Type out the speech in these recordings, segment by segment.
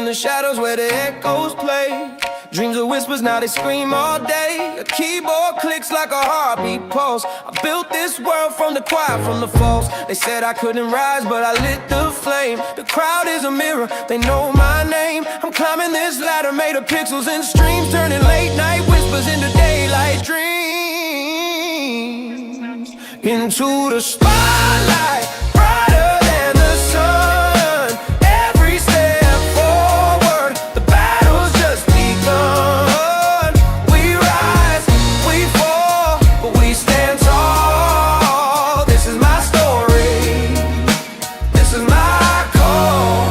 the shadows where the echoes play. Dreams of whispers, now they scream all day. A keyboard clicks like a heartbeat pulse. I built this world from the quiet, from the false. They said I couldn't rise, but I lit the flame. The crowd is a mirror, they know my name. I'm climbing this ladder made of pixels and streams, turning late night whispers into daylight dreams. Into the spotlight, brighter than the sun. Every step forward, the battle's just begun. We rise, we fall, but we stand tall. This is my story, this is my call.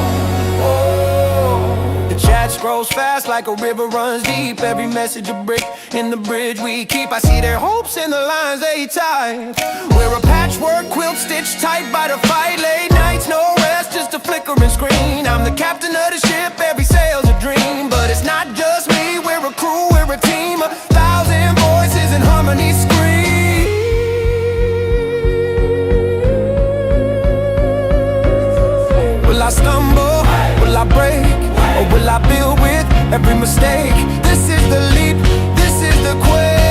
Oh. The chat scrolls fast like a river runs deep. Every message a brick in the bridge we keep. I see their hopes in the lines they type. We're a patchwork quilt stitched tight by the fight. Late nights, no rest, just a flickering screen. I'm the captain of the ship, every sail's a dream. But it's not just me, we're a crew, we're a team. 1,000 voices in harmony scream. Will I stumble? Will I break? Or will I build with every mistake? This is the leap, this is the quake.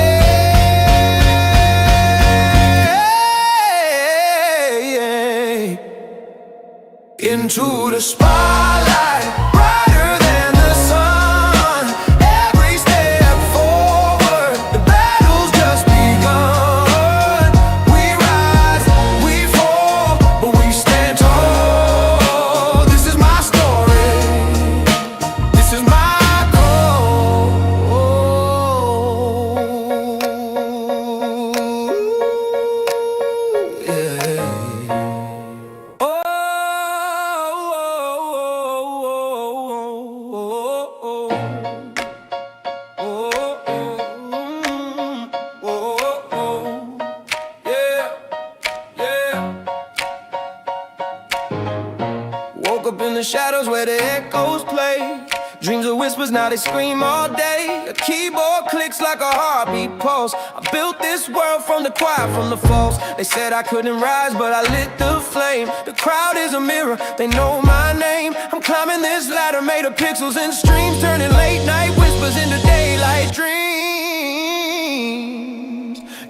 Into the spotlight, brighter than the sun. Every step forward, the battle's just begun. We rise, we fall, but we stand tall. This is my story, this is my call. Yeah. The shadows where the echoes play. Dreams of whispers, now they scream all day. A keyboard clicks like a heartbeat pulse. I built this world from the quiet, from the false. They said I couldn't rise, but I lit the flame. The crowd is a mirror, they know my name. I'm climbing this ladder made of pixels and streams, turning late night whispers into daylight dreams.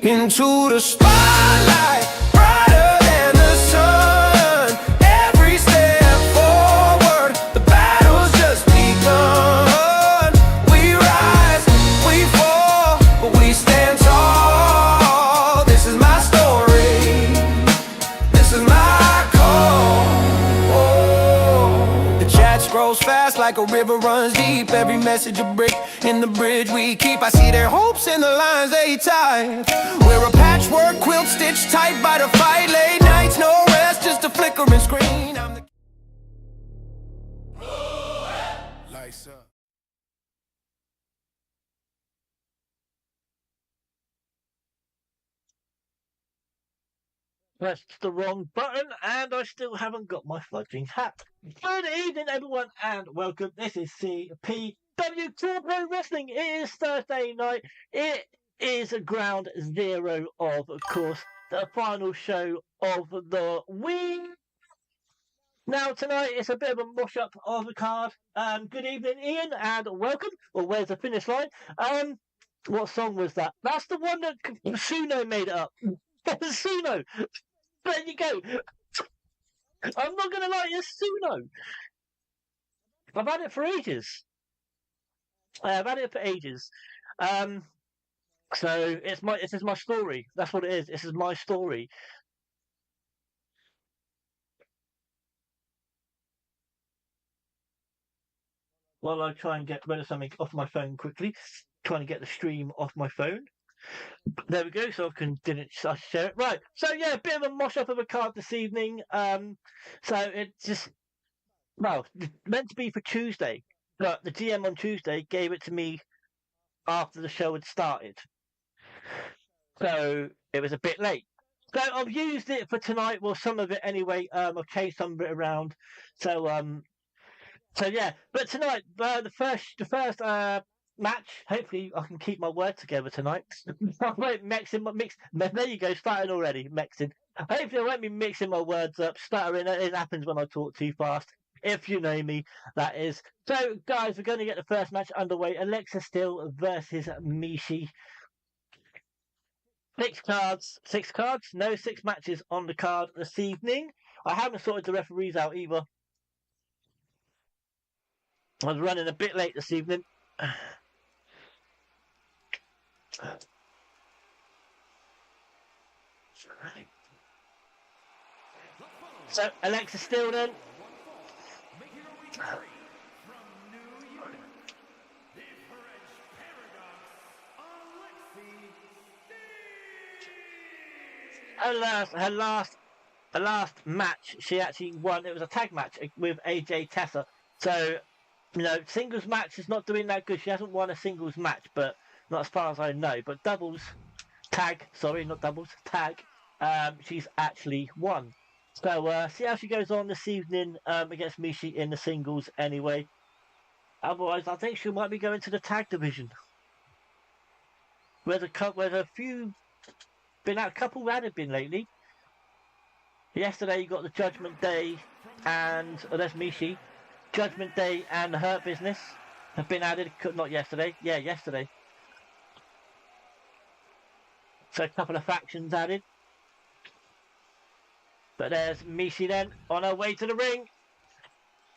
Into the spotlight, brighter than the sun. Every step forward, the battle's just begun. We rise, we fall, but we stand tall. This is my story, this is my call. Oh. The chat scrolls fast like a river runs deep. Every message a brick in the bridge we keep. I see their hopes in the lines they type. We're a patchwork quilt stitched tight by the fight. Late nights, no rest, just a flickering screen. I'm the lights up. Pressed the wrong button and I still haven't got my fudging hat. Good evening everyone and welcome. This is CPW Pro Wrestling. It is Thursday night. It is ground zero of course, the final show of the week. Now tonight it's a bit of a mush up of the card. Good evening Ian and welcome. Well, where's the finish line? What song was that? That's the one that Suno made it up. Suno. There you go. I'm not gonna lie, it's Suno. I've had it for ages. I've had it for ages. So this is my story. That's what it is. This is my story. While I try and get rid of something off my phone quickly, trying to get the stream off my phone. There we go, so I share it. Right, so yeah, a bit of a mosh up of a card this evening. So it's just, well, it's meant to be for Tuesday, but the GM on Tuesday gave it to me after the show had started. So it was a bit late. So I've used it for tonight, well, some of it anyway. I've changed some of it around. So yeah, but tonight, the first match. Hopefully, I can keep my word together tonight. I won't mix. There you go, starting already, mixing. Hopefully, I won't be mixing my words up, stuttering. It happens when I talk too fast. If you know me, that is. So, guys, we're going to get the first match underway. Alexa Still versus Mishi. Six cards. No, 6 matches on the card this evening. I haven't sorted the referees out either. I was running a bit late this evening. So, Alexa Still then. Her last match, she actually won. It was a tag match with AJ Tessa. So, you know, singles match is not doing that good. She hasn't won a singles match, but not as far as I know. But tag, she's actually won. So, see how she goes on this evening against Mishi in the singles anyway. Otherwise, I think she might be going to the tag division. Where a few couple added been lately. Yesterday you got the Judgment Day and that's Mishi. Judgment Day and the Hurt Business have been added. Not yesterday. Yeah, yesterday. So a couple of factions added. But there's Mishi then on her way to the ring.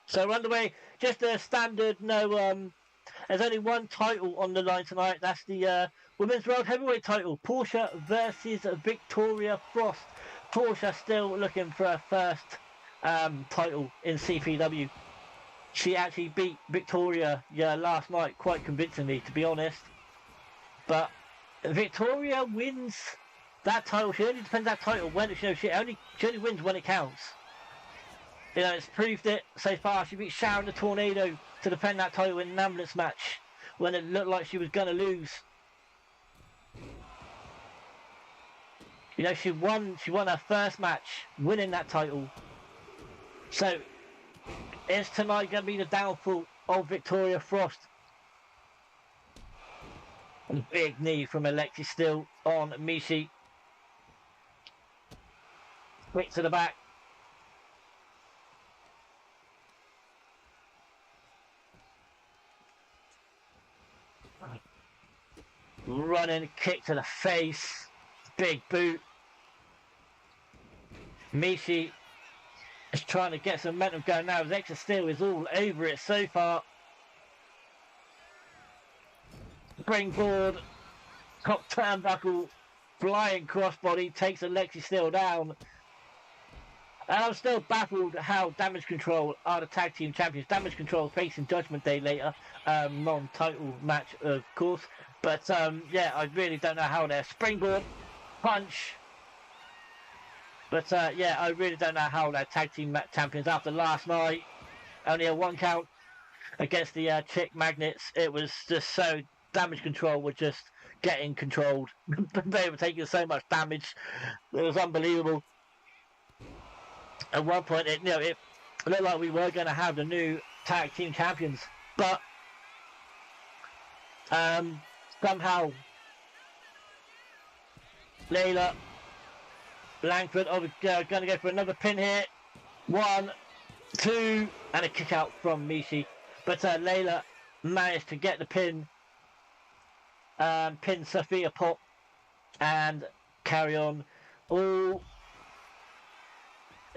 So we're underway. Just a standard, there's only one title on the line tonight. That's the Women's World Heavyweight title. Portia versus Victoria Frost. Portia still looking for her first title in CPW. She actually beat Victoria last night quite convincingly, to be honest. But Victoria wins that title. She only defends that title when she only wins when it counts. You know, it's proved it so far. She beat Sharon the Tornado to defend that title in an ambulance match when it looked like she was going to lose. You know, she won her first match, winning that title. So, is tonight going to be the downfall of Victoria Frost? A big knee from Alexi Still on Mishi. Quick to the back. Running kick to the face. Big boot. Mishi is trying to get some momentum going now. Alexa Still is all over it so far. Springboard. Cock turnbuckle. Flying crossbody takes Alexi Still down. And I'm still baffled how Damage Control are the tag team champions. Damage Control facing Judgment Day later. Non-title match, of course. But, yeah, I really don't know how they're. Springboard. Punch. But, yeah, I really don't know how they're tag team champions after last night. Only a 1 count against the Chick Magnets. It was just so... Damage Control were just getting controlled. They were taking so much damage. It was unbelievable. At one point, it looked like we were going to have the new tag team champions. But, somehow... Layla Langford going to go for another pin here. 1, 2, and a kick out from Mishi. But Layla managed to get the pin. Pin Sophia Pop and carry on. Oh,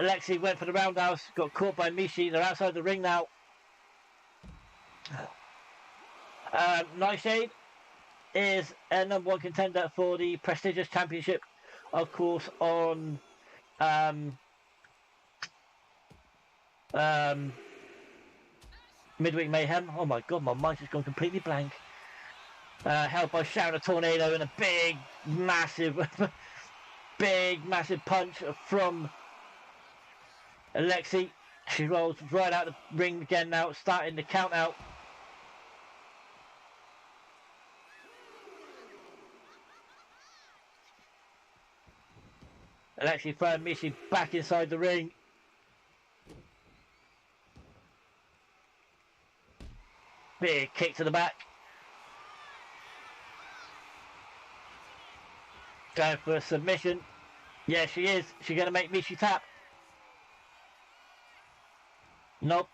Alexi went for the roundhouse, got caught by Mishi. They're outside the ring now. Nightshade is a #1 contender for the prestigious championship, of course, on Midweek Mayhem. Oh my god, my mind's just gone completely blank. Held by Sharon the Tornado and a big, massive punch from Alexi. She rolls right out the ring again now, starting the count out. Alexi throwing Mishi back inside the ring. Big kick to the back. Going for a submission. Yeah, she is. She's going to make Mishi tap. Nope.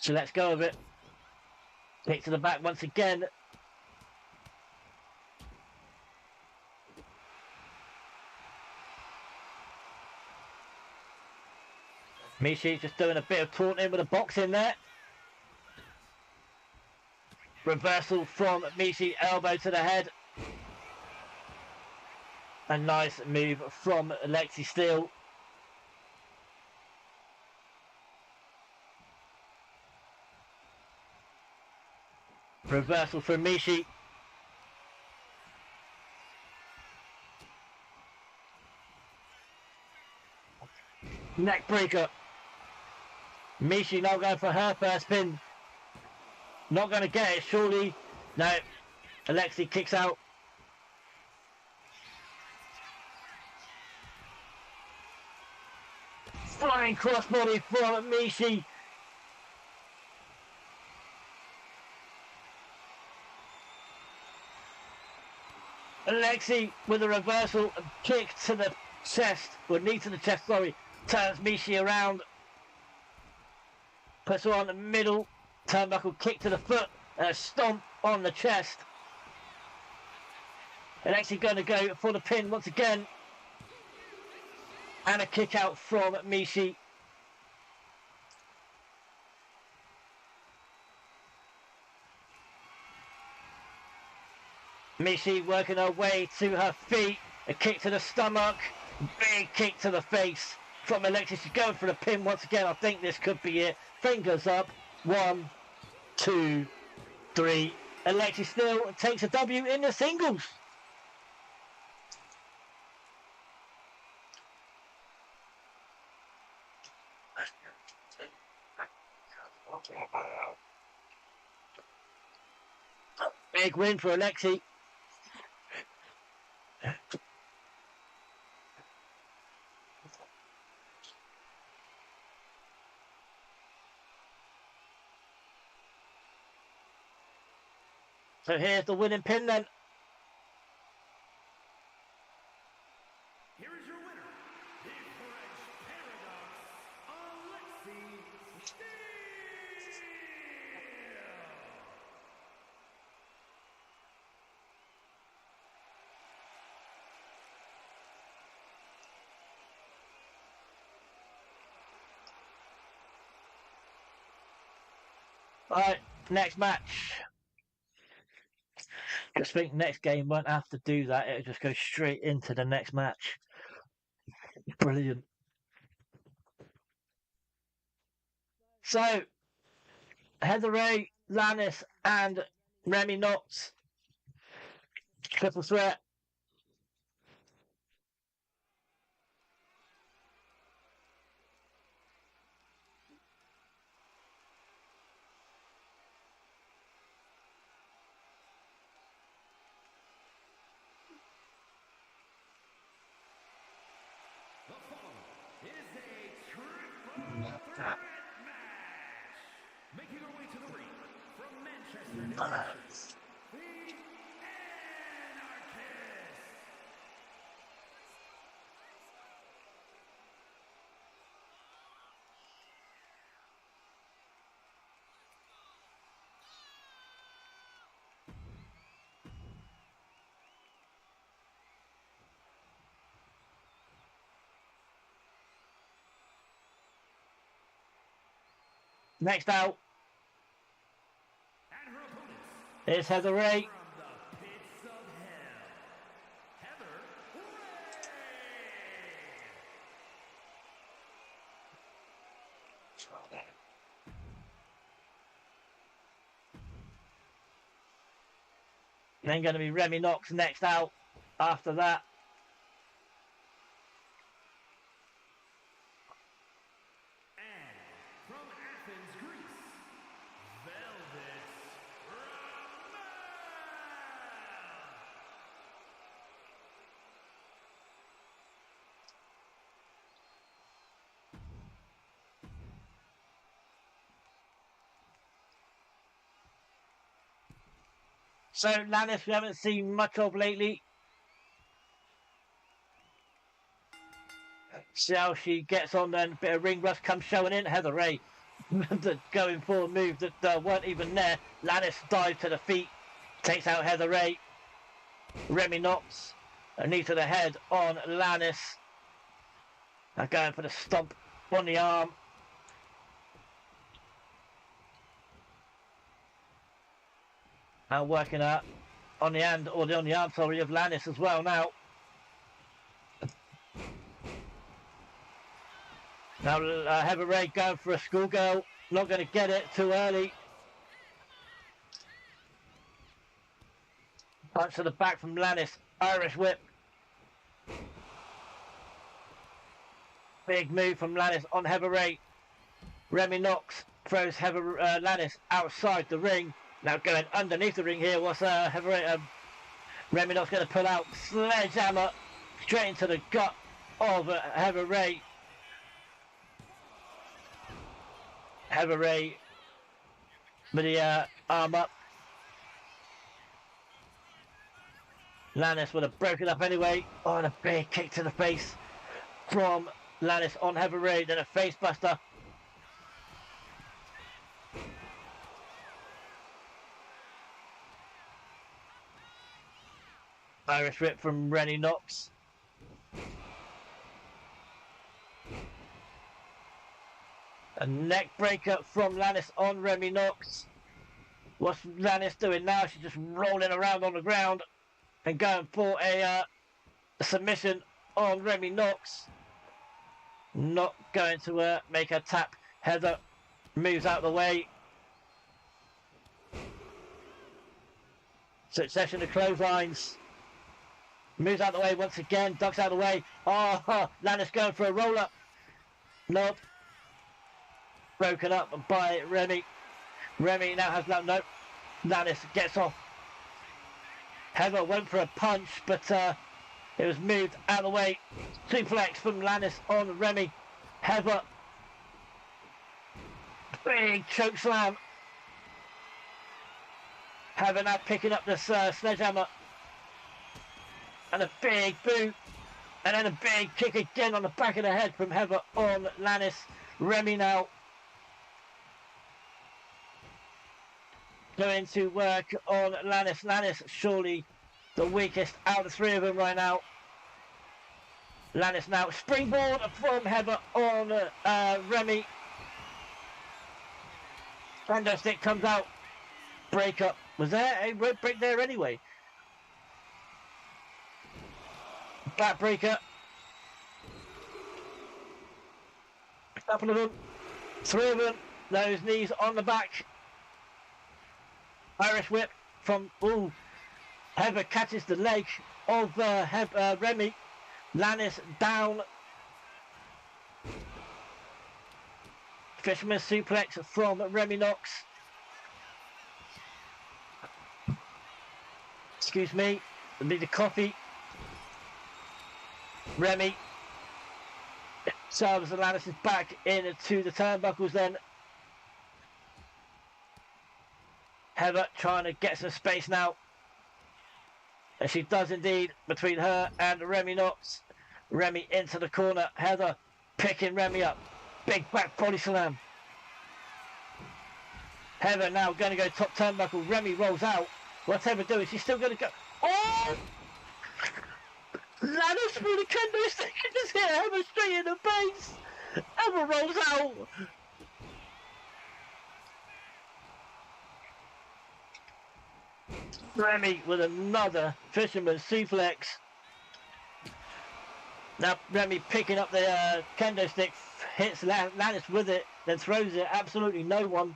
So let's go with it. Kick to the back once again. Mishi just doing a bit of taunting with a box in there. Reversal from Mishi, elbow to the head. A nice move from Alexi Steele. Reversal from Mishi. Neck breaker. Mishi now going for her first pin. Not going to get it, surely. No. Alexi kicks out. Flying crossbody from Mishi. Alexi with a reversal and kick to the chest, or knee to the chest, sorry. Turns Mishi around. Puts her on the middle. Turnbuckle kick to the foot and a stomp on the chest. Alexi going to go for the pin once again. And a kick out from Mishi. Mishi working her way to her feet. A kick to the stomach. Big kick to the face from Alexi. She's going for the pin once again. I think this could be it. Fingers up. 1, 2, 3. Alexi still takes a W in the singles. Big win for Alexi. So here's the winning pin then. Here is your winner, the French Paradox, Alexi Steele. Alright, next match. Just think next game won't have to do that. It'll just go straight into the next match. Brilliant. So, Raye, Lannis and Remy Knox. Triple threat. Making our way to the ring from Manchester, New Hampshire, the Anarchist. Next out And her opponents is Raye. from the pits of hell, Raye. Then going to be Remy Knox next out after that. And from Athens, Greece, Velvet Roman. So Lannis we haven't seen much of lately. See how she gets on then. Bit of ring rust comes showing in. Raye going for a move that weren't even there. Lannis dives to the feet, takes out Heather Raye. Remy knocks a knee to the head on Lannis. Now going for the stomp on the arm. Now working out on the hand, or on the arm, sorry, of Lannis as well now. Now Heather Raye going for a schoolgirl. Not going to get it too early. Punch to the back from Lannis. Irish whip. Big move from Lannis on Heather Raye. Remy knocks, throws Lannis outside the ring. Now going underneath the ring here. What's Heather Raye? Remy knocks going to pull out sledgehammer straight into the gut of Heather Raye. Heather Raye with the arm up. Lannis would have broken up anyway. Oh, and a big kick to the face from Lannis on Heather Raye. Then a face buster. Irish whip from Remy knocks. A neck breaker from Lannis on Remy knocks. What's Lannis doing now? She's just rolling around on the ground and going for a submission on Remy knocks. Not going to make her tap. Heather moves out of the way. Succession of clotheslines. Moves out of the way once again. Ducks out of the way. Oh, Lannis going for a roll up. Nope. Broken up by Remy. Remy now has no. Lannis gets off. Heather went for a punch, but it was moved out of the way. Suplex from Lannis on Remy. Heather. Big choke slam. Heather now picking up this sledgehammer. And a big boot. And then a big kick again on the back of the head from Heather on Lannis. Remy now going to work on Lannis. Lannis surely the weakest out of the three of them right now. Lannis now springboard from Heather on Remy. Kendo stick comes out. Break up. Was there a rope break there anyway? Backbreaker. Couple of them. Three of them. Those knees on the back. Irish whip from Heather catches the leg of Remy. Lannis down. Fisherman suplex from Remy knocks. Excuse me. Need a coffee. Remy serves Lannis back into the turnbuckles then. Heather trying to get some space now. And she does indeed between her and Remy knocks. Remy into the corner. Heather picking Remy up. Big back body slam. Heather now going to go top turnbuckle. Remy rolls out. What's Heather doing? She's still going to go. Oh! Lannis with a kendo stick and just hit Heather straight in the face. Heather rolls out. Remy with another fisherman suplex. Now Remy picking up the kendo stick, hits Lannis with it, then throws it. Absolutely no one.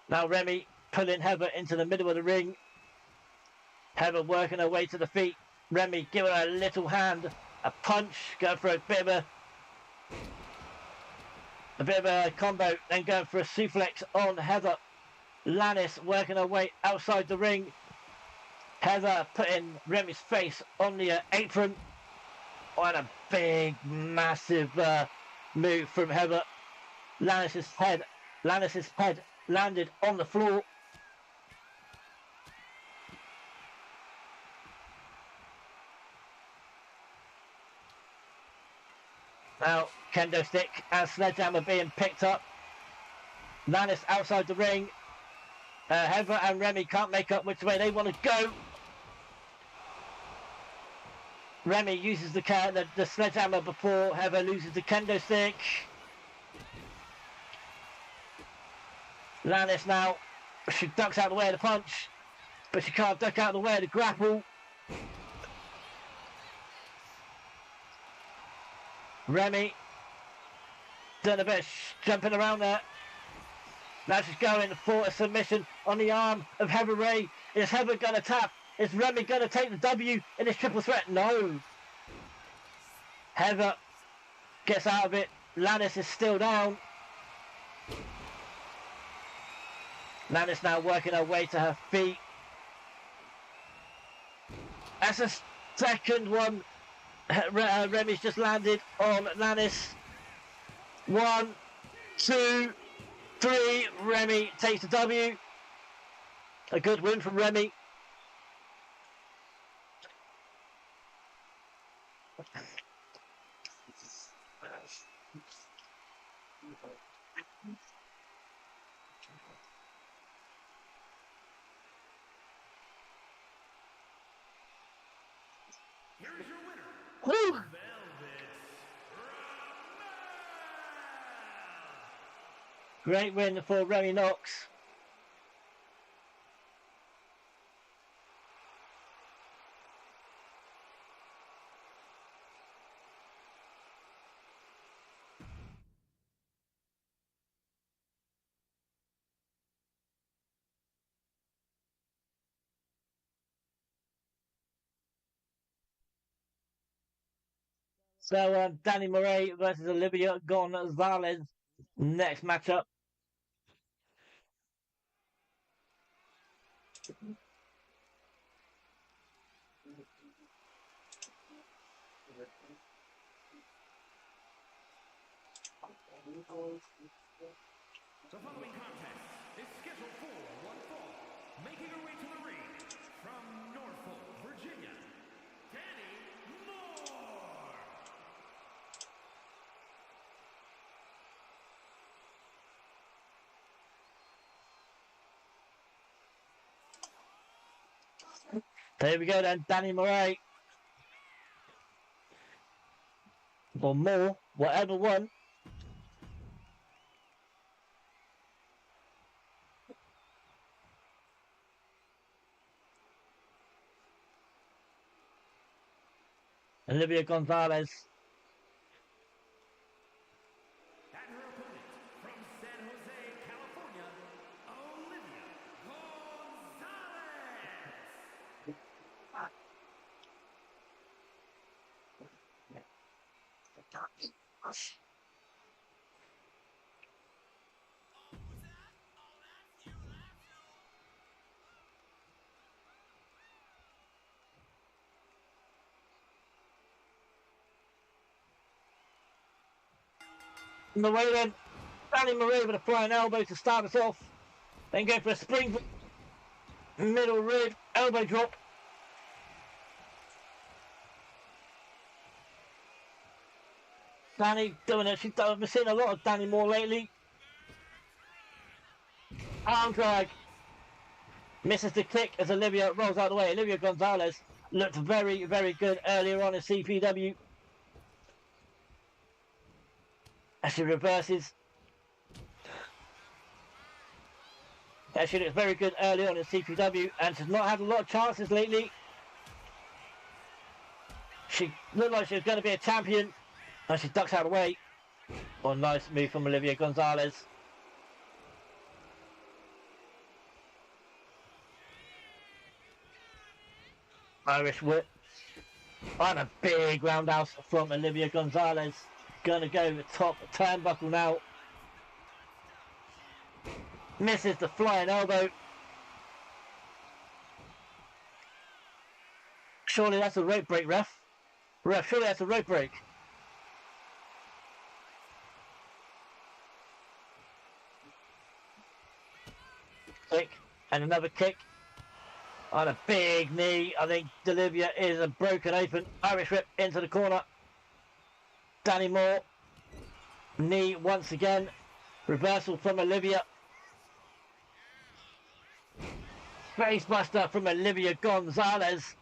Now Remy pulling Heather into the middle of the ring. Heather working her way to the feet. Remy giving her a little hand, a punch, going for a bit of a combo, then going for a suplex on Heather. Lannis working her way outside the ring. Heather putting Remy's face on the apron. On a big, massive move from Heather. Lannis's head landed on the floor. Now, Kendo stick and sledgehammer being picked up. Lannis outside the ring. Heather and Remy can't make up which way they want to go. Remy uses the sledgehammer before Heather loses the kendo stick. Lannis now, she ducks out of the way of the punch, but she can't duck out of the way of the grapple. Remy doing a bit of jumping around there. Now she's going for a submission on the arm of Heather Raye. Is Heather going to tap? Is Remy going to take the W in this triple threat? No. Heather gets out of it. Lannis is still down. Lannis now working her way to her feet. That's a second one. Remy's just landed on Lannis. 1, 2, 3. Remy takes the W. A good win from Remy. Here's your winner. Woo! Great win for Remy Knox. So Dani Moire versus Olivia Gonzalez. Next matchup. The following contest is scheduled for one fall. Making her way to the ring from Norfolk, Virginia, Danni Moire. There we go then, Dani Moire. Or more, whatever one. Olivia Gonzalez. And her opponent from San Jose, California, Olivia Gonzalez. On the way then, Dani Moire with a flying elbow to start us off. Then go for a spring middle rib, elbow drop. Dani doing it. I've been seeing a lot of Dani Moire lately. Arm drag. Misses the kick as Olivia rolls out of the way. Olivia Gonzalez looked very, very good earlier on in CPW. As she reverses. As she looks very good early on in CPW and she's not had a lot of chances lately. She looked like she was going to be a champion and she ducks out of the way. Oh, nice move from Olivia Gonzalez. Irish whip. And a big roundhouse from Olivia Gonzalez. Gonna go the top turnbuckle now. Misses the flying elbow. Surely that's a rope break, ref. Ref, surely that's a rope break. Kick, and another kick. On a big knee. I think Olivia is a broken open. Irish whip into the corner. Dani Moire knee once again. Reversal from Olivia. Facebuster from Olivia Gonzalez.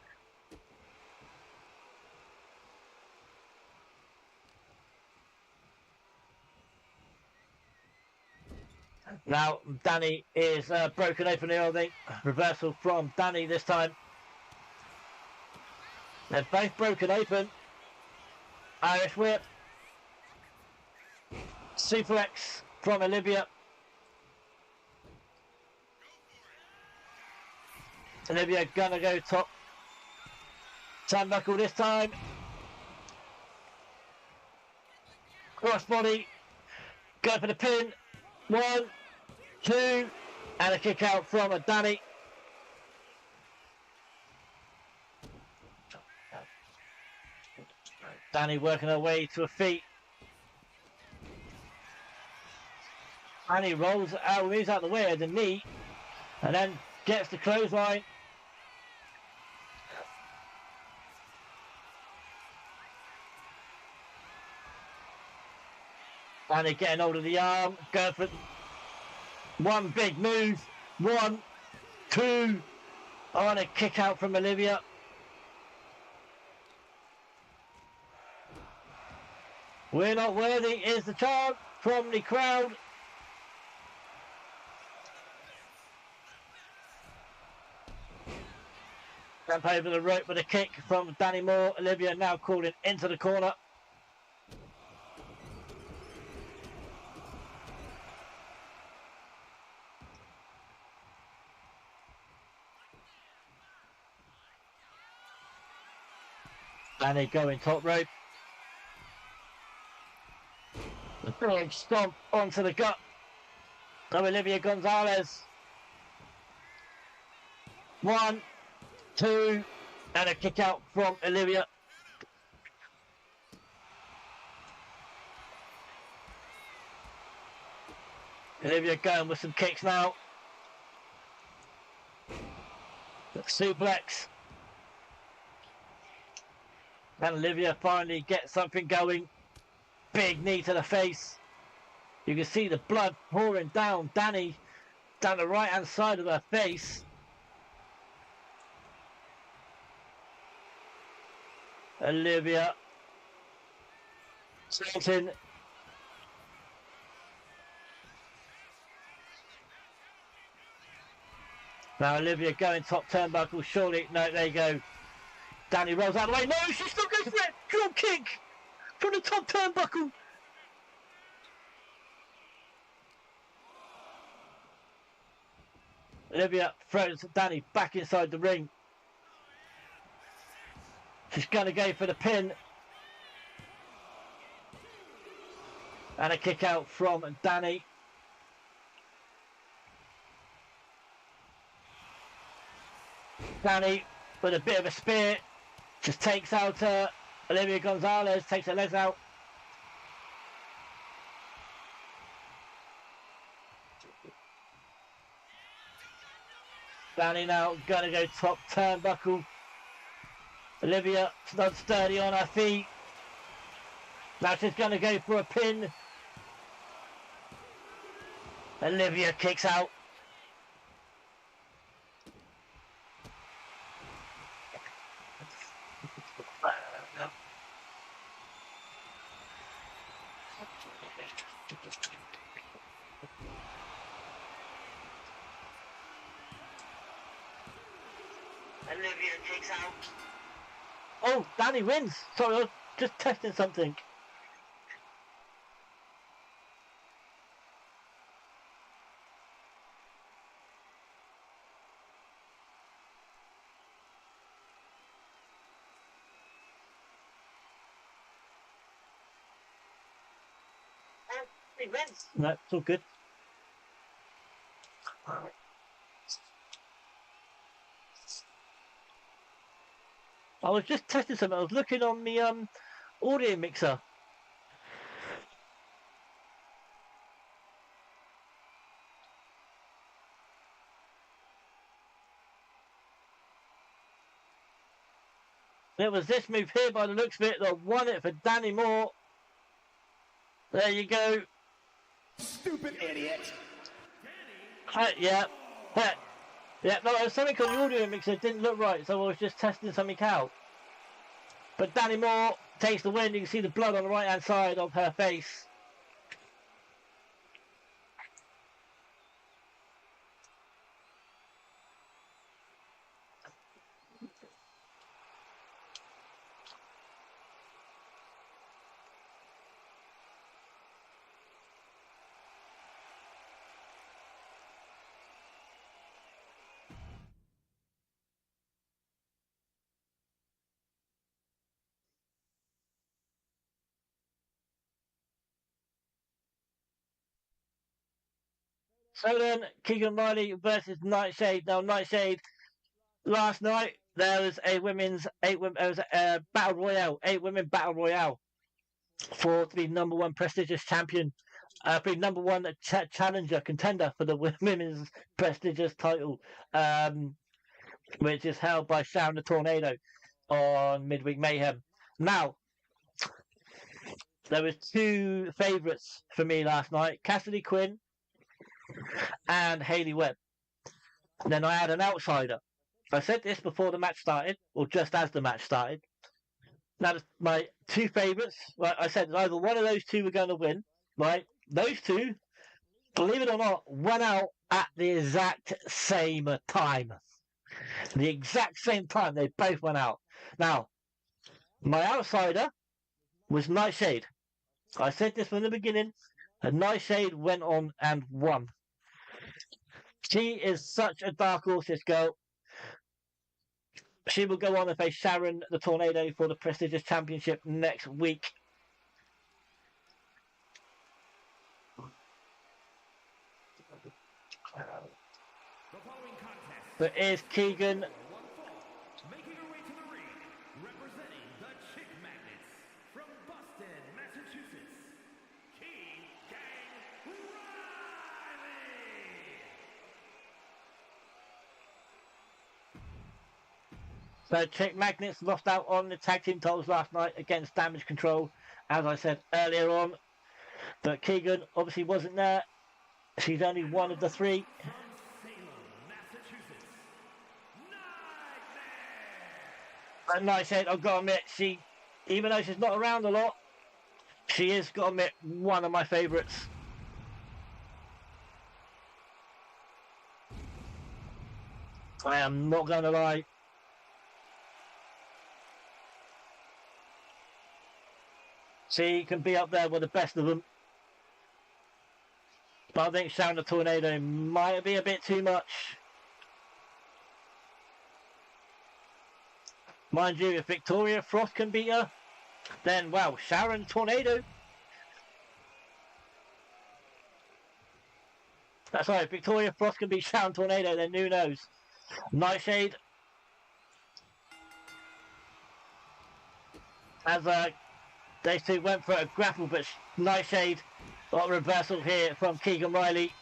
Now Danny is broken open here, I think. Reversal from Danny this time. They're both broken open. Irish whip. Suplex from Olivia. Olivia gonna go top. Turnbuckle this time. Crossbody. Go for the pin. 1, 2, and a kick out from a Danny. Danny working her way to her feet. Danny rolls out, moves out of the way of the knee, and then gets the clothesline. Danny getting hold of the arm, going for one big move. 1, 2, on a kick out from Olivia. We're not worthy is the chant from the crowd. Jump over the rope with a kick from Danny Moore. Olivia now calling into the corner. Danny going top rope. The big stomp onto the gut of Olivia Gonzalez. 1, 2, and a kick out from Olivia. Olivia going with some kicks now. Suplex. And Olivia finally gets something going. Big knee to the face. You can see the blood pouring down Danny, down the right hand side of her face. Olivia chanting. Now Olivia going top turnbuckle, surely. No, there you go. Danny rolls out of the way. No, she still goes for it. Drop kick from the top turnbuckle. Olivia throws Danny back inside the ring. She's going to go for the pin. And a kick out from Danny. Danny with a bit of a spear. Just takes out Olivia Gonzalez, takes her legs out. Danny now going to go top turnbuckle. Olivia not sturdy on her feet. Now she's going to go for a pin. Olivia kicks out. Olivia kicks out. Oh, Danny wins. Sorry, I was just testing something. He wins. No, it's all good. I was just testing something. I was looking on the audio mixer. It was this move here by the looks of it that won it for Danny Moore. There you go. Stupid idiot. Yeah. Yeah, no, there's something on the audio mixer that didn't look right, so I was just testing something out. But Danny Moore takes the win. You can see the blood on the right-hand side of her face. So then, Keegan Riley versus Nightshade. Now, Nightshade, last night there was a battle royale, 8-women battle royale for the #1 prestigious champion, the #1 challenger contender for the women's prestigious title, which is held by Sharon the Tornado on Midweek Mayhem. Now, there was 2 favourites for me last night: Cassidy Quinn and Hayley Webb. And then I had an outsider. I said this before the match started, or just as the match started. Now, my 2 favourites, right, I said either one of those 2 were going to win, right? Those 2, believe it or not, went out at the exact same time. The exact same time they both went out. Now, my outsider was Nightshade. I said this from the beginning, and Nightshade went on and won. She is such a dark horse, this girl. She will go on and face Sharon the Tornado for the prestigious championship next week. But here's Keegan. Making her way to the ring, representing the Chick Magnets from Boston, Massachusetts, Keegan Riley. So Chick Magnets lost out on the tag team titles last night against Damage Control, as I said earlier on. But Keegan obviously wasn't there. She's only one of the 3. But Nightshade, I've got to admit, even though she's not around a lot, she is, got to admit, one of my favourites. I am not going to lie. She can be up there with the best of them. But I think Sharon the Tornado might be a bit too much. Mind you, if Victoria Frost can beat her, then, well, Sharon Tornado. That's right, if Victoria Frost can beat Sharon Tornado, then who knows? Nightshade. As they 2 went for a grapple, but Nightshade got a reversal here from Keegan Riley.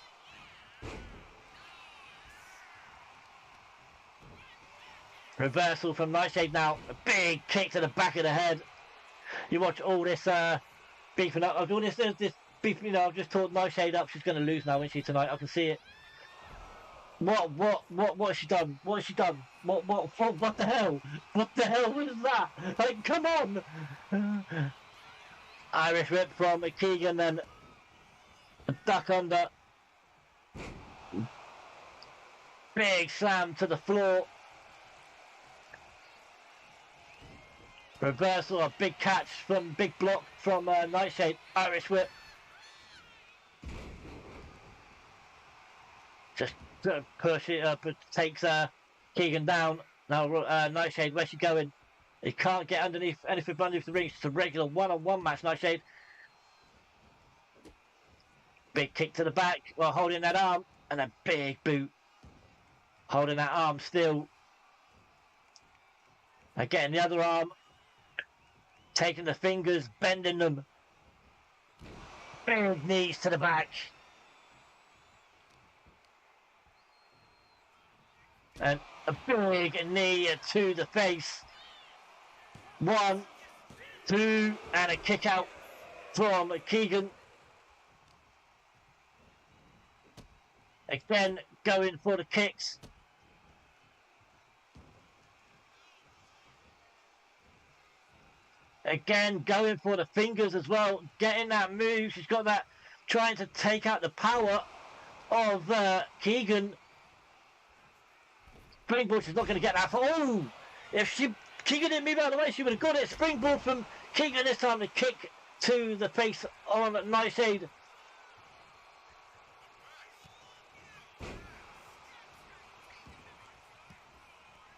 Reversal from Nightshade now. A big kick to the back of the head. You watch all this beefing up. All this beefing, you know, I've just taught Nightshade up. She's going to lose now, isn't she, tonight? I can see it. What has she done? What has she done? What the hell? What the hell was that? Like, come on! Irish whip from Keegan, then a duck under. Big slam to the floor. Reversal, a big catch from big block from Nightshade. Irish whip. Just push it up, it takes Keegan down. Now Nightshade, where's she going? He can't get underneath anything underneath the ring. It's a regular one-on-one match, Nightshade. Big kick to the back while holding that arm, and a big boot. Holding that arm still. And getting the other arm. Taking the fingers, bending them. Big knees to the back. And a big knee to the face. 1, 2, and a kick out. from Keegan. Again, going for the kicks. Again, going for the fingers as well. Getting that move. She's got that, trying to take out the power of Keegan. Springboard, she's not going to get that. Oh! If Keegan didn't move out of the way, she would have got it. Springboard from Keegan this time. The kick to the face on Nightshade.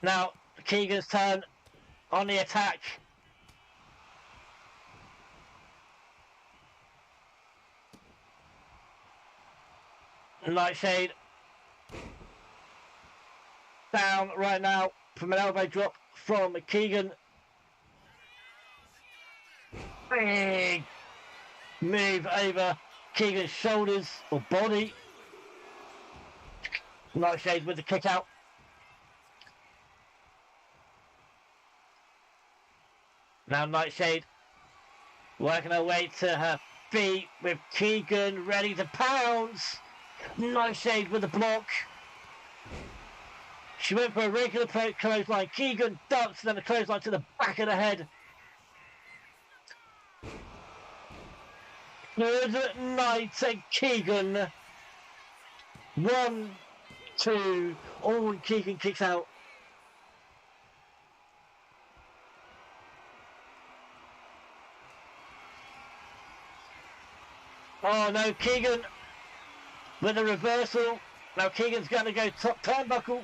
Now, Keegan's turn on the attack. Nightshade down right now from an elbow drop from Keegan. Big move over Keegan's shoulders or body. Nightshade with the kick out. Now Nightshade working her way to her feet with Keegan ready to pounce. Nightshade with the block. She went for a regular clothesline. Keegan ducks, then a clothesline to the back of the head. Good night, Keegan. 1, 2. Oh, and Keegan kicks out. Oh no, Keegan with a reversal. Now Keegan's going to go top turnbuckle.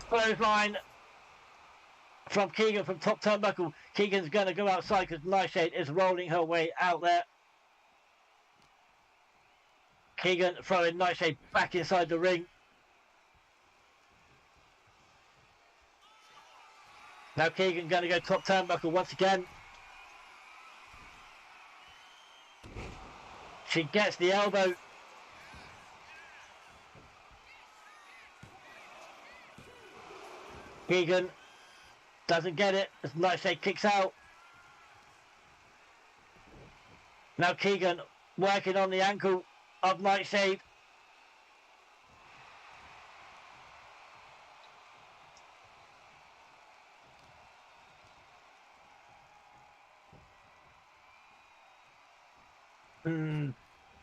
Clothesline from Keegan from top turnbuckle. Keegan's going to go outside because Nightshade is rolling her way out there. Keegan throwing Nightshade back inside the ring. Now Keegan going to go top turnbuckle once again. She gets the elbow. Keegan doesn't get it as Nightshade kicks out. Now Keegan working on the ankle of Nightshade.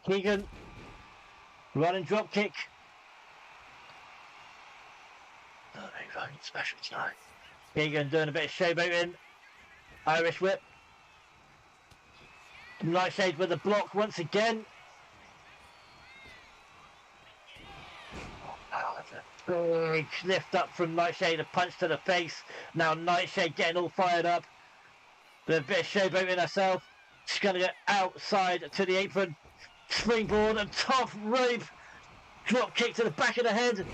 Keegan running drop kick. Special time. Keegan doing a bit of showboating. Irish whip. Nightshade with a block once again. Big lift up from Nightshade, a punch to the face. Now Nightshade getting all fired up. With a bit of showboating herself. She's going to get outside to the apron. Springboard and top rope. Drop kick to the back of the head.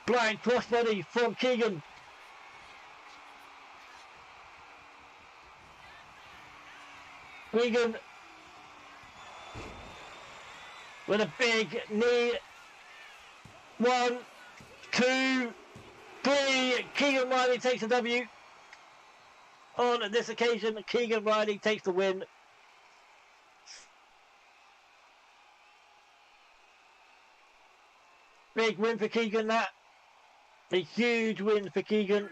Blind crossbody from Keegan. Keegan with a big knee. 1, 2, 3. Keegan Riley takes the W. On this occasion, Keegan Riley takes the win. Big win for Keegan, that. A huge win for Keegan.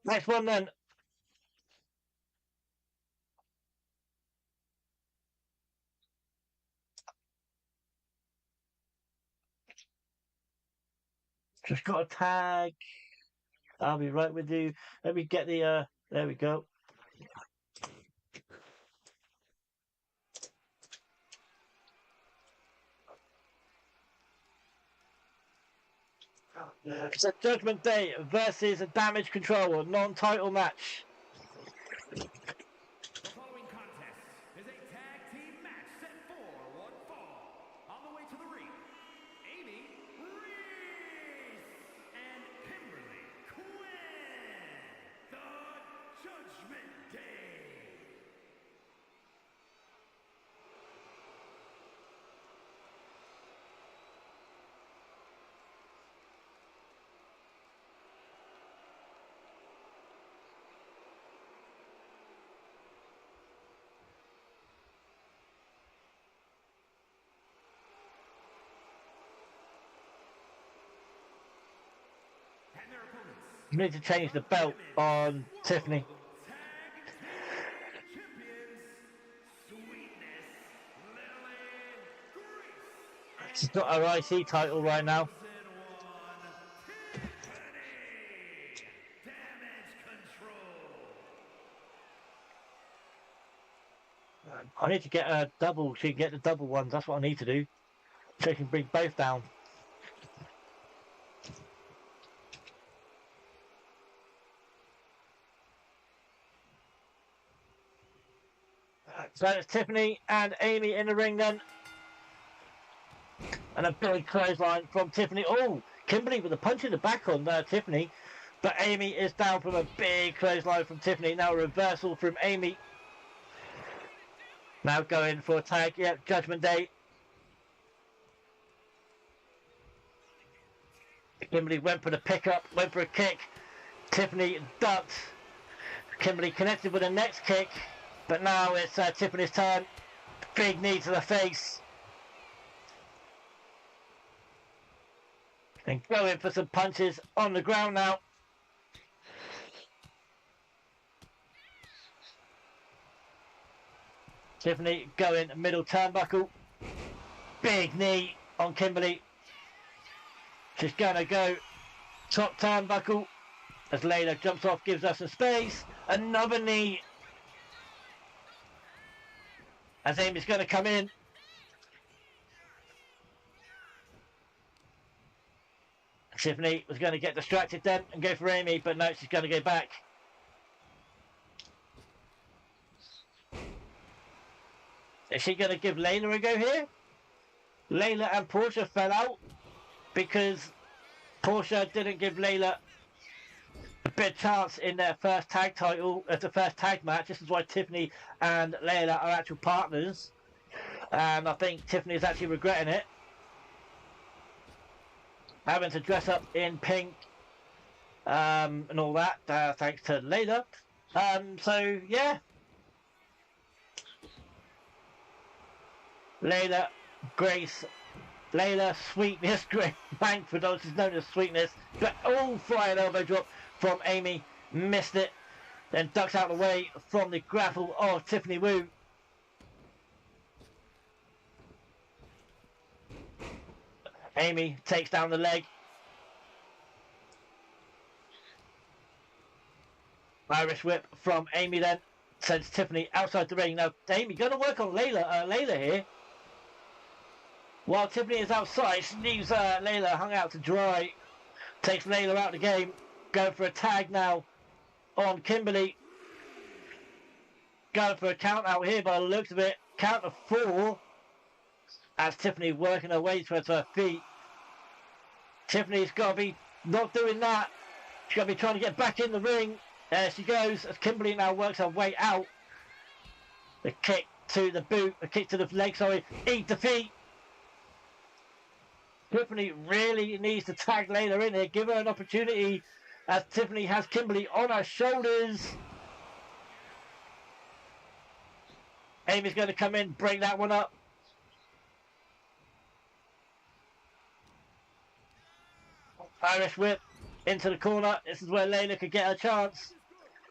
Next one then. Just got a tag. I'll be right with you. Let me get the, there we go. It's a Judgment Day versus a Damage Control, a non-title match. The following contest is a tag team match set for one fall. On the way to the ring, Amy Reese and Kimberly Quinn, the Judgment Day. And their opponents. You need to change the belt on Tiffany. She's got her IC title right now. I need to get a double. She can get the double ones. That's what I need to do. So she can bring both down. So it's Tiffany and Amy in the ring then. And a big clothesline from Tiffany. Oh, Kimberly with a punch in the back on Tiffany. But Amy is down from a big clothesline from Tiffany. Now a reversal from Amy. Now going for a tag. Yep, Judgment Day. Kimberly went for the pickup, went for a kick. Tiffany ducked. Kimberly connected with the next kick. But now it's Tiffany's turn. Big knee to the face. And going for some punches on the ground now. Tiffany going middle turnbuckle. Big knee on Kimberly. She's going to go top turnbuckle. As Layla jumps off, gives us some space. Another knee. As Amy's going to come in. Tiffany was going to get distracted then and go for Amy, but no, she's going to go back. Is she going to give Layla a go here? Layla and Portia fell out because Portia didn't give Layla a big chance in their first tag title, the first tag match. This is why Tiffany and Layla are actual partners. And I think Tiffany is actually regretting it. Having to dress up in pink and all that, thanks to Layla. So, yeah. Layla, Grace, Layla, Sweetness, Grace Langford, she's known as Sweetness. But all flying elbow drop from Amy, missed it. Then ducks out of the way from the grapple of Tiffany Wu. Amy takes down the leg. Irish whip from Amy then sends Tiffany outside the ring. Now Amy going to work on Layla here. While Tiffany is outside, she leaves Layla hung out to dry. Takes Layla out of the game. Going for a tag now on Kimberly. Going for a count out here by the looks of it. Count of 4. As Tiffany working her way towards her feet. Tiffany's got to be not doing that. She's got to be trying to get back in the ring. There she goes as Kimberly now works her way out. The kick to the boot, the kick to the leg, sorry. Eat the feet. Tiffany really needs to tag Layla in here. Give her an opportunity as Tiffany has Kimberly on her shoulders. Amy's going to come in, break that one up. Irish whip into the corner. This is where Layla could get her chance.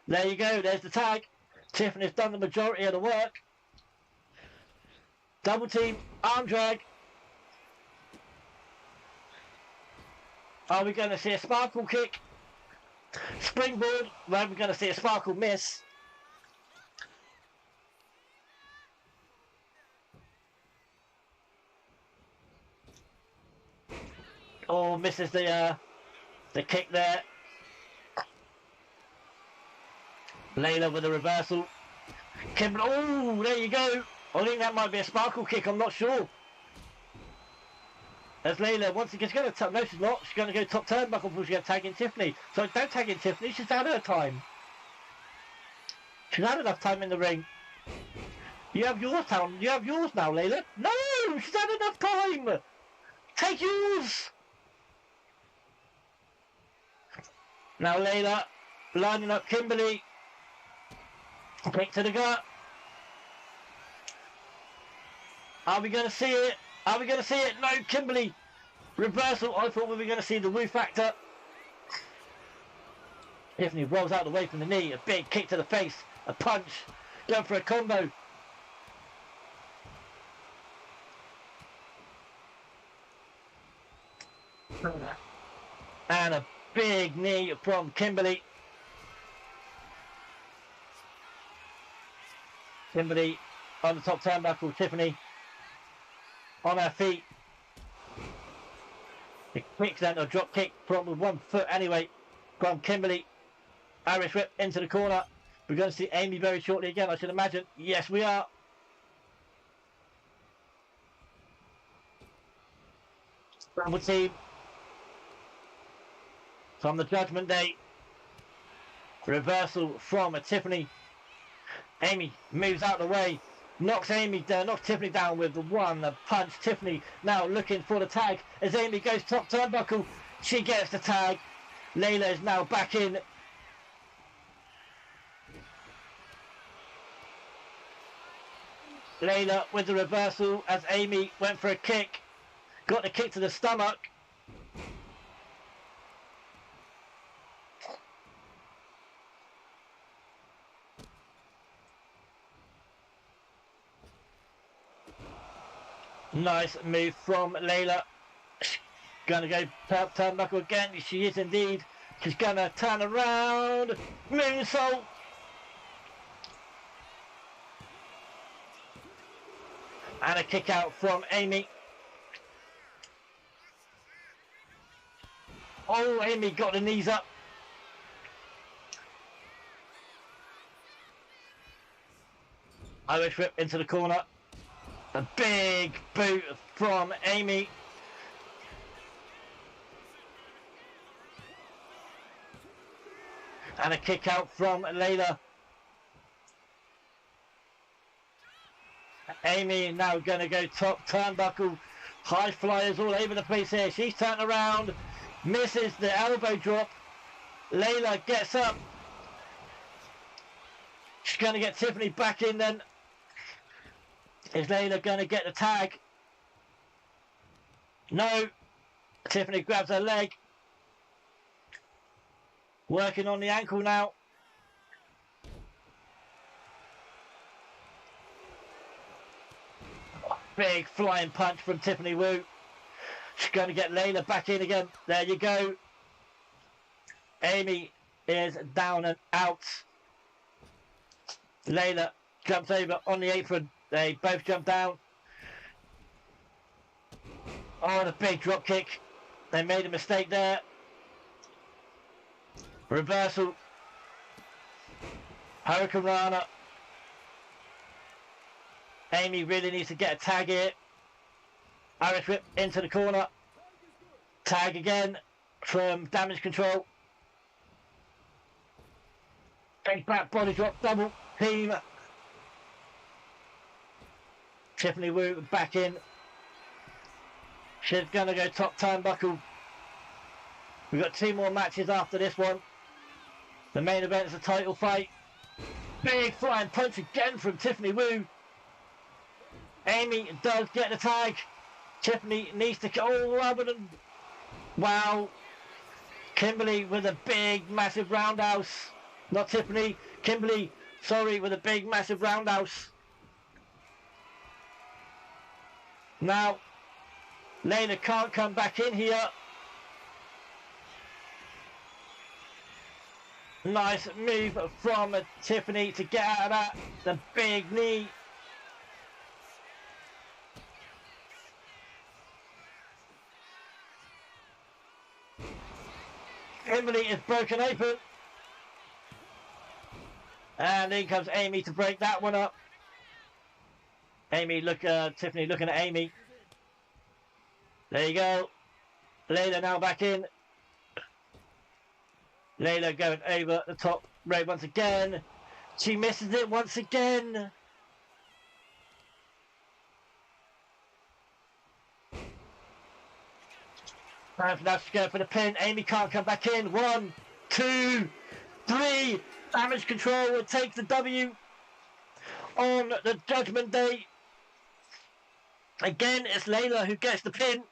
There you go. There's the tag. Tiffany's done the majority of the work. Double team. Arm drag. Are we going to see a sparkle kick? Springboard. Well, we're going to see a sparkle miss. Oh, misses the The kick there. Layla with a reversal. Kimberly, oh, there you go. I think that might be a sparkle kick, I'm not sure. As Layla, once again, she's going to, no she's not, she's going to go top turnbuckle before she's going to tag in Tiffany. So don't tag in Tiffany, she's had her time. She's had enough time in the ring. You have yours now, Layla. No, she's had enough time. Take yours. Now Layla, lining up Kimberly. Kick to the gut. Are we going to see it? Are we going to see it? No, Kimberly. Reversal. I thought we were going to see the woo factor. Tiffany rolls out the way from the knee. A big kick to the face. A punch. Going for a combo. And a big knee from Kimberly. Kimberly on the top turnbuckle. Tiffany on her feet. The kick then, a drop kick from with 1 foot anyway from Kimberly. Irish whip into the corner. We're going to see Amy very shortly again, I should imagine. Yes, we are. Scramble team from the Judgment Day. Reversal from Tiffany. Amy moves out of the way. Knocks Tiffany down with the one punch. Tiffany now looking for the tag as Amy goes top turnbuckle. She gets the tag. Layla is now back in. Layla with the reversal as Amy went for a kick. Got the kick to the stomach. Nice move from Layla. Gonna go top turnbuckle again. She is indeed. She's gonna turn around. Moonsault. And a kick out from Amy. Oh, Amy got the knees up. Irish whip into the corner. A big boot from Amy. And a kick out from Layla. Amy now going to go top turnbuckle. High flyers all over the place here. She's turned around. Misses the elbow drop. Layla gets up. She's going to get Tiffany back in then. Is Layla going to get the tag? No. Tiffany grabs her leg. Working on the ankle now. Big flying punch from Tiffany Wu. She's going to get Layla back in again. There you go. Amy is down and out. Layla jumps over on the apron. They both jump down. Oh, the big drop kick. They made a mistake there. Reversal. Hurricane Rana. Amy really needs to get a tag here. Irish whip into the corner. Tag again from Damage Control. Big back body drop, double team. Tiffany Wu back in. She's going to go top turnbuckle. We've got 2 more matches after this one. The main event is a title fight. Big flying punch again from Tiffany Wu. Amy does get the tag. Tiffany needs to... Oh, rather than... Wow. Kimberly with a big, massive roundhouse. Not Tiffany. Kimberly, sorry, with a big, massive roundhouse. Now, Layla can't come back in here. Nice move from Tiffany to get out of that. The big knee. Kimberly is broken open. And in comes Amy to break that one up. Tiffany looking at Amy. There you go. Layla now back in. Layla going over the top rope once again. She misses it once again. Time for now to go for the pin. Amy can't come back in. 1, 2, 3. Damage Control will take the W on the Judgment Day. Again, it's Layla who gets the pin,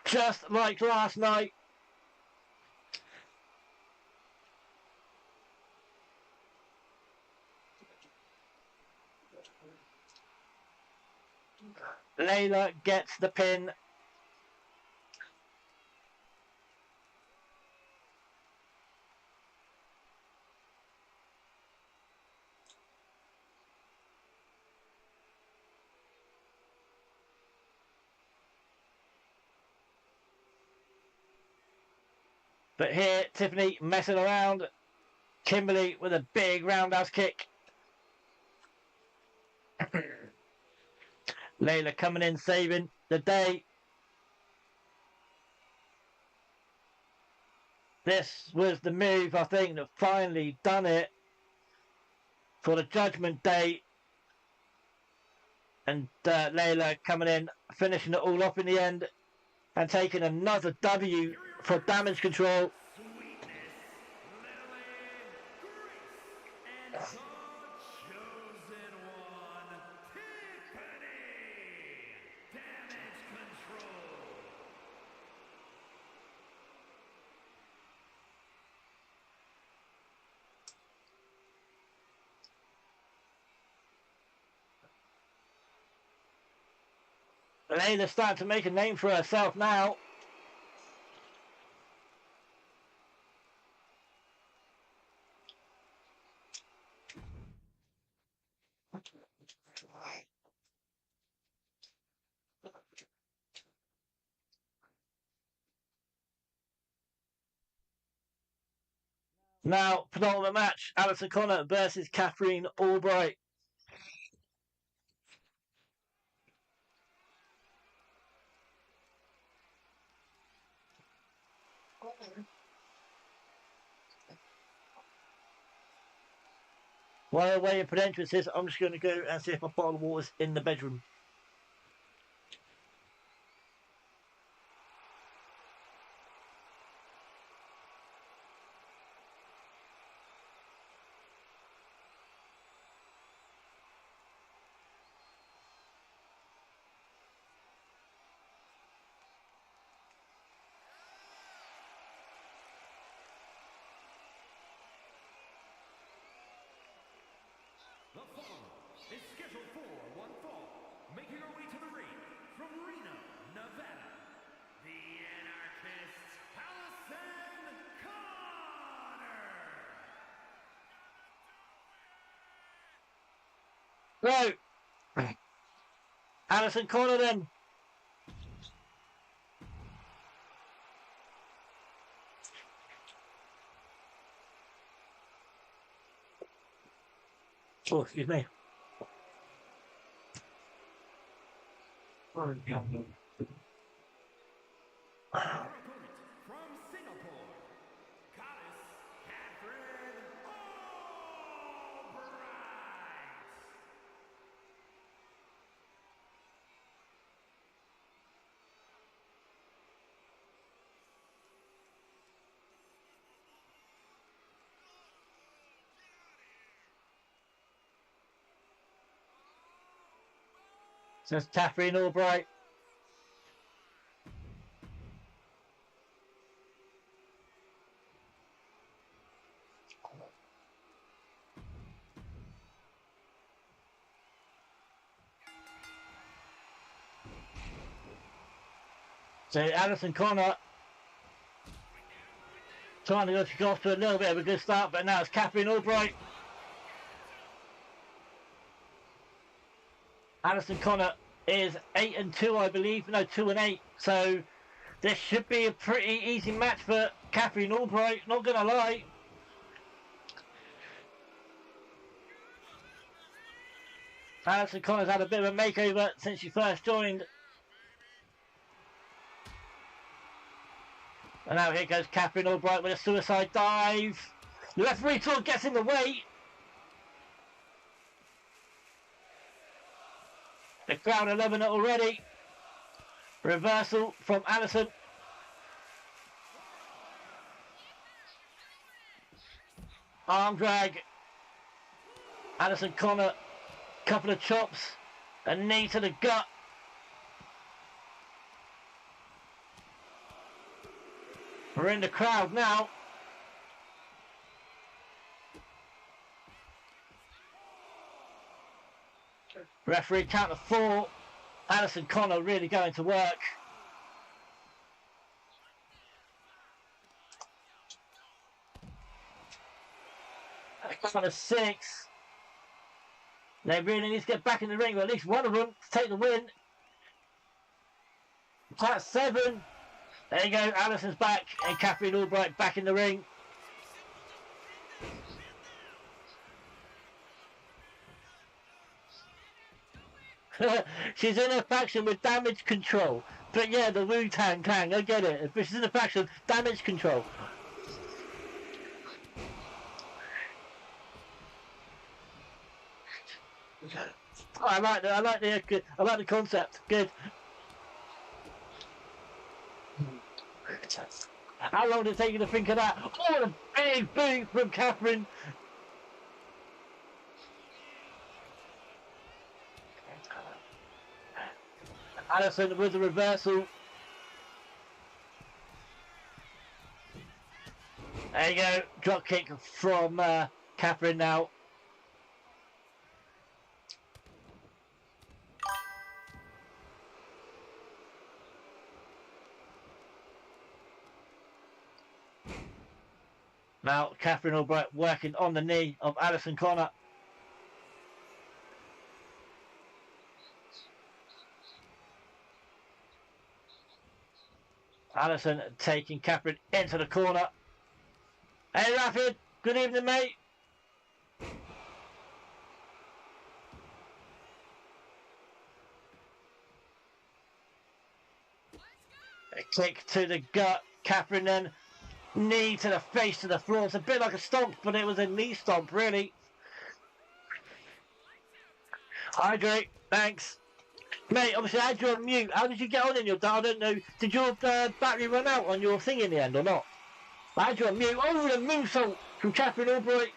just like last night. Layla gets the pin. But here, Tiffany messing around. Kimberly with a big roundhouse kick. Layla coming in, saving the day. This was the move, I think, that finally done it for the Judgment Day. And Layla coming in, finishing it all off in the end and taking another W for Damage Control. Layla's starting to make a name for herself now. Now, penultimate match, Alison Connor versus Katherine Albright. While we're waiting for the entrances, I'm just going to go and see if my bottle of water's in the bedroom. The following is scheduled for one fall, making her way to the ring from Reno, Nevada, the Anarchist, Alison Connor! So, Alison Connor then. Oh, excuse me. Her opponent from Singapore, Goddess Katherine Albright. So it's Katherine Albright. So Alison Connor trying to go off to a little bit of a good start, but now it's Katherine Albright. Alison Connor is 8-2, I believe. No, 2-8. So This should be a pretty easy match for Katherine Albright, not gonna lie. Alison Connor's had a bit of a makeover since she first joined. And now here goes Katherine Albright with a suicide dive. The referee sort of gets in the way. The crowd are loving it already. Reversal from Alison. Arm drag. Alison Connor, couple of chops. A knee to the gut. We're in the crowd now. Referee count of 4. Alison Connor really going to work. Count of 6. They really need to get back in the ring, or at least one of them to take the win. Count of 7. There you go, Alison's back, and Katherine Albright back in the ring. She's in a faction with Damage Control. But yeah, the Wu-Tang Clan, I get it. But she's in a faction, Damage Control. I like the concept. Good. How long did it take you to think of that? Oh, a big boot from Katherine. Alison with the reversal. There you go. Drop kick from Katherine now. Now Katherine Albright working on the knee of Alison Connor. Alison taking Katherine into the corner. Hey Rapid, good evening mate. A kick to the gut. Katherine then knee to the face to the floor. It's a bit like a stomp, but it was a knee stomp really. Hydrate, thanks. Mate, obviously I had you on mute. How did you get on in your... I don't know. Did your battery run out on your thing in the end or not? I had you on mute. Oh, the moonsault from Katherine Albright.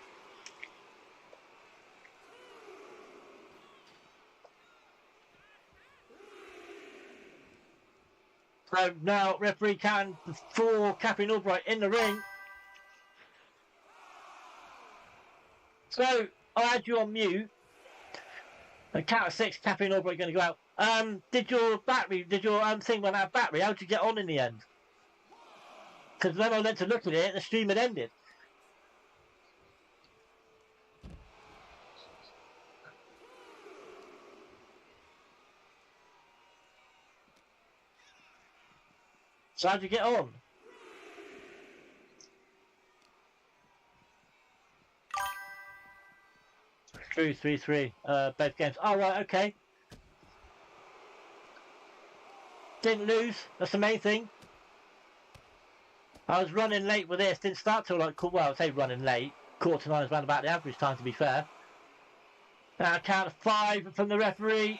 So now referee can for Katherine Albright in the ring. So I had you on mute. And count of 6, Katherine Albright going to go out. Did your thing run out of battery? How did you get on in the end? Because when I went to look at it, the stream had ended. So how'd you get on? True, 3-3. Both games. Oh, right, okay. Didn't lose. That's the main thing. I was running late with this. Didn't start till like, well, I'd say running late. Quarter to 9 is around about the average time, to be fair. Now, count of 5 from the referee.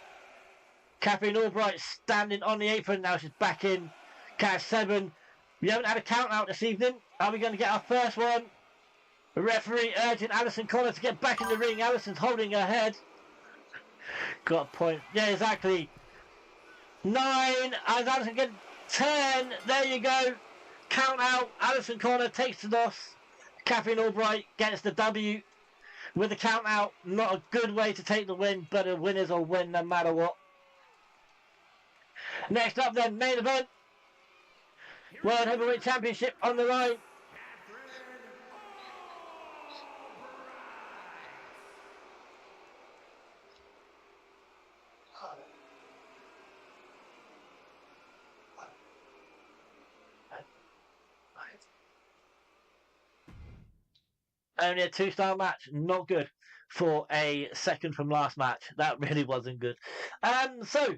Katherine Albright standing on the apron. Now she's back in. Count of 7. We haven't had a count out this evening. Are we going to get our first one? The referee urging Alison Connor to get back in the ring. Alison's holding her head. Got a point. Yeah, exactly. 9. As Alison gets 10. There you go. Count out. Alison Connor takes the loss. Katherine Albright gets the W with the count out. Not a good way to take the win, but a win is a win no matter what. Next up then, main event. World Heavyweight Championship on the line. Only a 2-star match. Not good for a second from last match. That really wasn't good. So,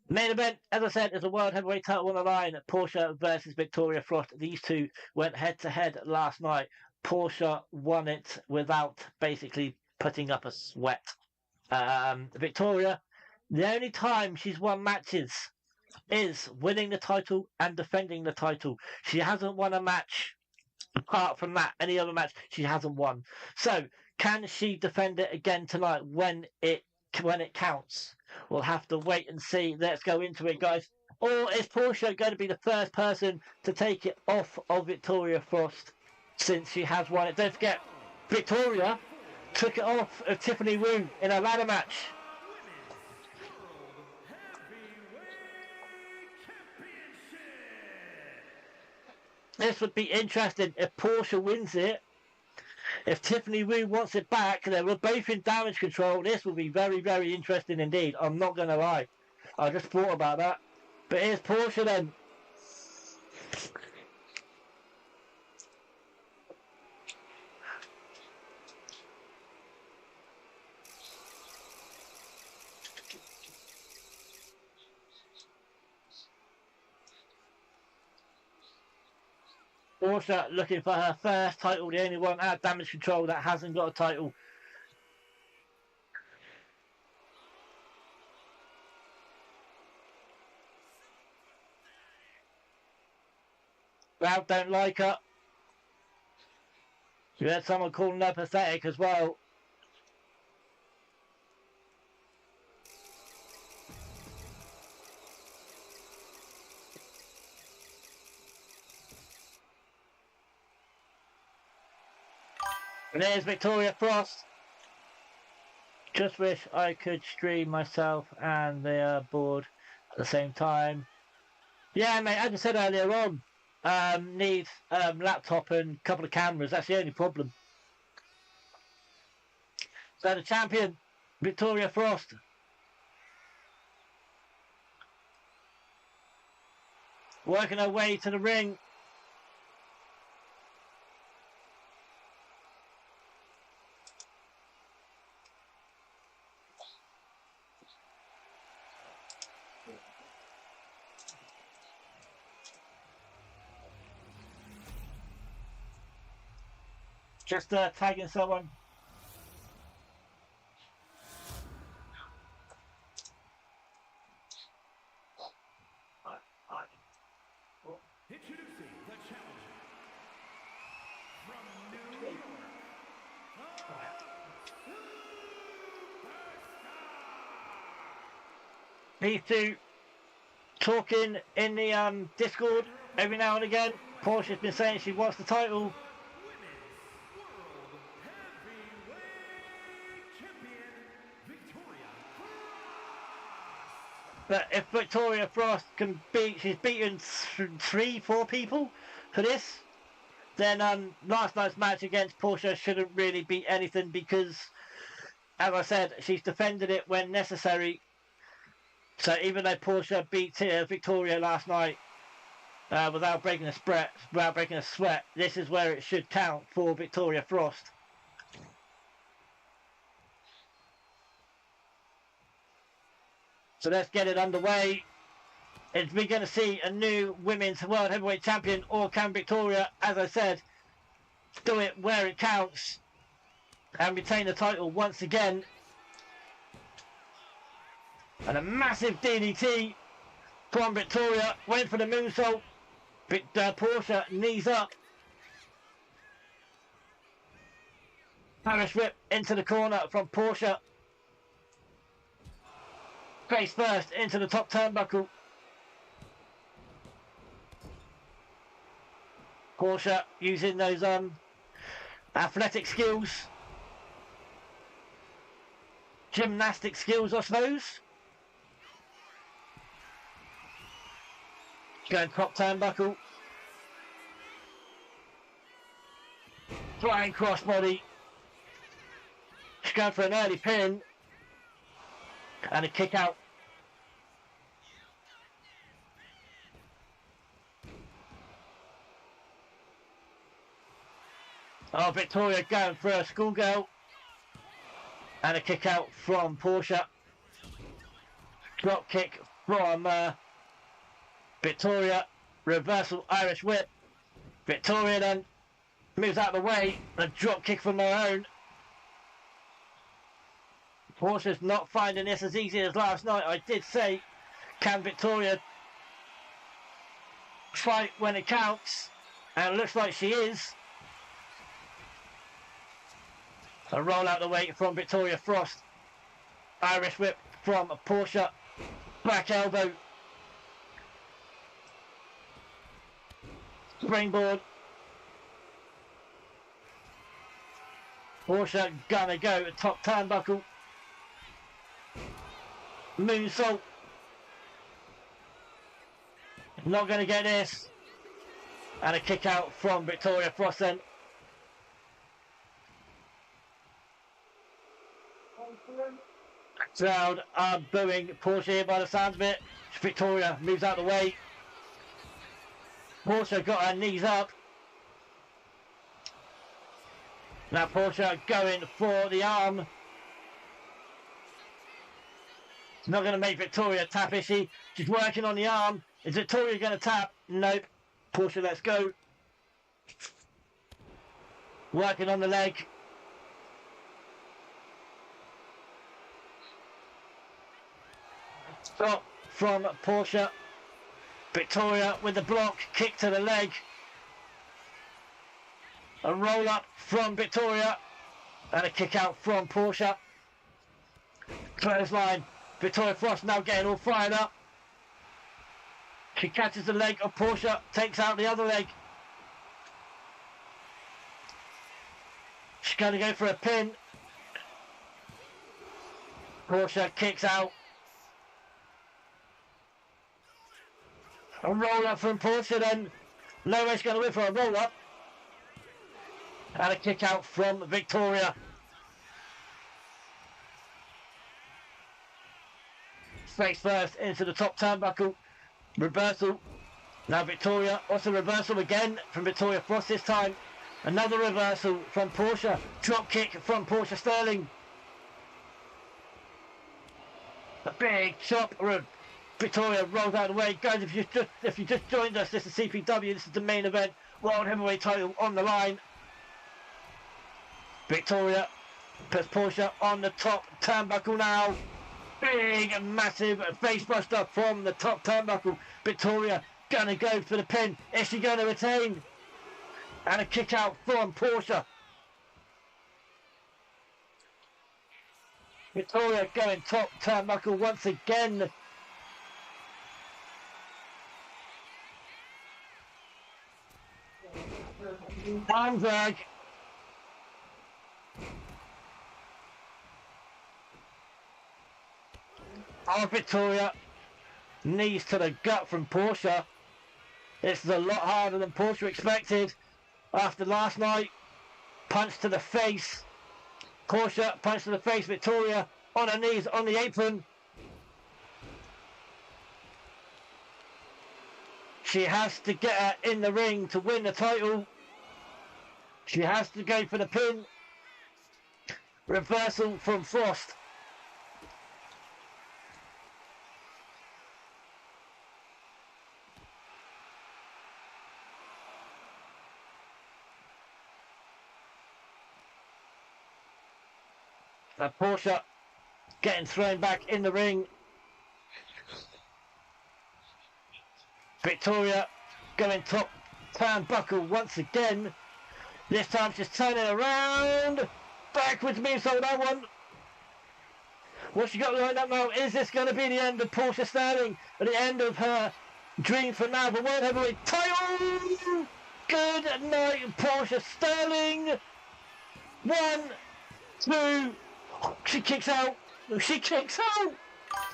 main event, as I said, is a World Heavyweight title on the line. Portia versus Victoria Frost. These two went head-to-head last night. Portia won it without basically putting up a sweat. Victoria, the only time she's won matches is winning the title and defending the title. She hasn't won a match apart from that. Any other match she hasn't won. So can she defend it again tonight when it counts? We'll have to wait and see. Let's go into it, guys. Or is Portia going to be the first person to take it off of Victoria Frost since she has won it? Don't forget, Victoria took it off of Tiffany Wu in a ladder match. This would be interesting if Portia wins it. If Tiffany Wu wants it back, they were both in damage control. This will be very, very interesting indeed. I'm not going to lie. I just thought about that. But here's Portia then. Portia looking for her first title, the only one out of damage control that hasn't got a title. Crowd don't like her. You had someone calling her pathetic as well. And there's Victoria Frost. Just wish I could stream myself and the board at the same time. Yeah, mate, as I said earlier on, need laptop and a couple of cameras. That's the only problem. So the champion, Victoria Frost. Working her way to the ring. Just tagging someone. Introducing the challenger from New York, These two talking in the Discord every now and again. Portia's been saying she wants the title. But if Victoria Frost can beat, she's beaten 3-4 people for this, then last night's match against Portia shouldn't really be anything because, as I said, she's defended it when necessary. So even though Portia beat Victoria last night without breaking a sweat, this is where it should count for Victoria Frost. So let's get it underway. Is we going to see a new women's world heavyweight champion, or can Victoria, as I said, do it where it counts and retain the title once again? And a massive DDT from Victoria. Went for the moonsault. Portia knees up. Parish whip into the corner from Portia. Face first into the top turnbuckle. Portia using those athletic skills. Gymnastic skills, I suppose. Going top turnbuckle. Flying crossbody. She's going for an early pin. And a kick out. Oh, Victoria going for a schoolgirl. And a kick out from Portia. Drop kick from Victoria. Reversal Irish whip. Victoria then moves out of the way. A drop kick from their own. Portia's not finding this as easy as last night. I did say, can Victoria fight when it counts? And it looks like she is. A roll out the way from Victoria Frost. Irish whip from Portia. Back elbow. Springboard. Portia gonna go top turnbuckle. Moonsault. Not gonna get this. And a kick out from Victoria Frost then. Crowd are booing Portia here by the sounds of it. Victoria moves out of the way. Portia got her knees up. Now Portia going for the arm. It's not going to make Victoria tap, is she? She's working on the arm. Is Victoria going to tap? Nope. Portia, let's go. Working on the leg. Stop from Portia. Victoria with the block, kick to the leg. A roll up from Victoria. And a kick out from Portia. Clothesline. Victoria Frost now getting all fired up. She catches the leg of Portia, takes out the other leg. She's going to go for a pin. Portia kicks out. A roll up from Portia then. Lowe's going to win for a roll up. And a kick out from Victoria. Face first into the top turnbuckle. Reversal. Now Victoria. Also reversal again from Victoria Frost this time. Another reversal from Portia. Drop kick from Portia Sterling. A big chop. Victoria rolls out of the way. Guys, if you just joined us, this is CPW. This is the main event. World Heavyweight title on the line. Victoria puts Portia on the top turnbuckle now. Big and massive face buster from the top turnbuckle. Victoria gonna go for the pin. Is she gonna retain? And a kick out from Portia. Victoria going top turnbuckle once again. Armberg. Oh, Victoria. Knees to the gut from Portia. This is a lot harder than Portia expected after last night. Punch to the face. Portia, punch to the face. Victoria on her knees on the apron. She has to get her in the ring to win the title. She has to go for the pin. Reversal from Frost. Portia getting thrown back in the ring. Victoria going top turnbuckle once again. This time she's turning around. Backwards moves on that one. What she got lined up now? Is this going to be the end of Portia Sterling? At the end of her dream for now, the World Heavyweight title? Good night, Portia Sterling. 1, 2. She kicks out. She kicks out.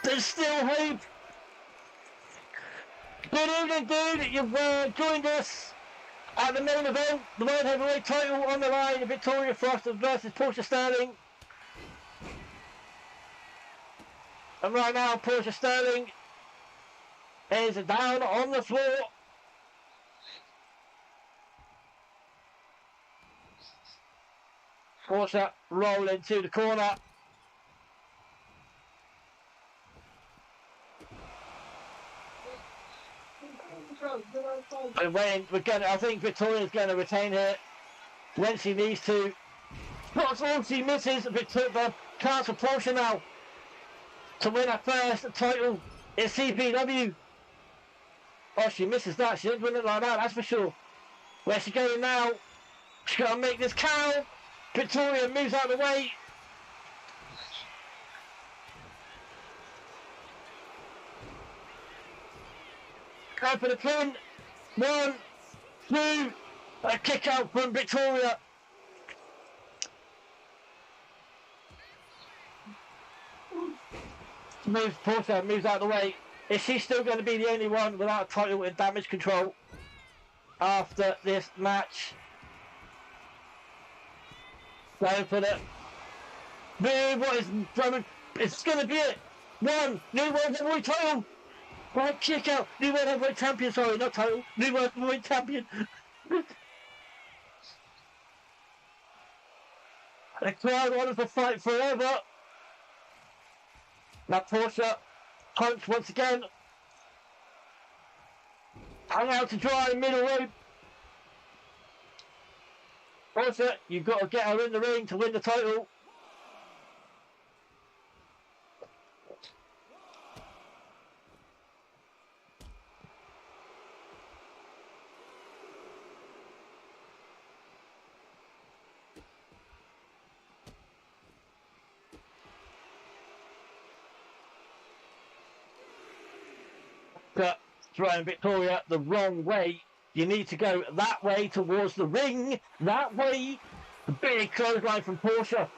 There's still hope. Good evening, dude. You've joined us at the main event. The World Heavyweight title on the line. Victoria Frost versus Portia Sterling. And right now, Portia Sterling is down on the floor. Portia rolling to the corner. We're waiting. I think Victoria's going to retain here when she needs to. That's all she misses. The chance for Portia now to win her first title in CPW. Oh, she misses that. She doesn't win it like that, that's for sure. Where's she going now? She's got to make this count. Victoria moves out of the way. Go for the pin. 1, 2. A kick out from Victoria. Portia moves out of the way. Is she still going to be the only one without a title in damage control after this match? Going for the move. What is Drummond? It's going to be it. 1. New World Heavyweight title. Right, kick out. New World Heavyweight champion. Sorry, not title. New World Heavyweight champion. The crowd wants to fight forever. Now Portia punch once again. Hang out to dry middle rope. Portia, you've got to get her in the ring to win the title. Throwing Victoria the wrong way. You need to go that way towards the ring. That way. The big clothesline from Portia.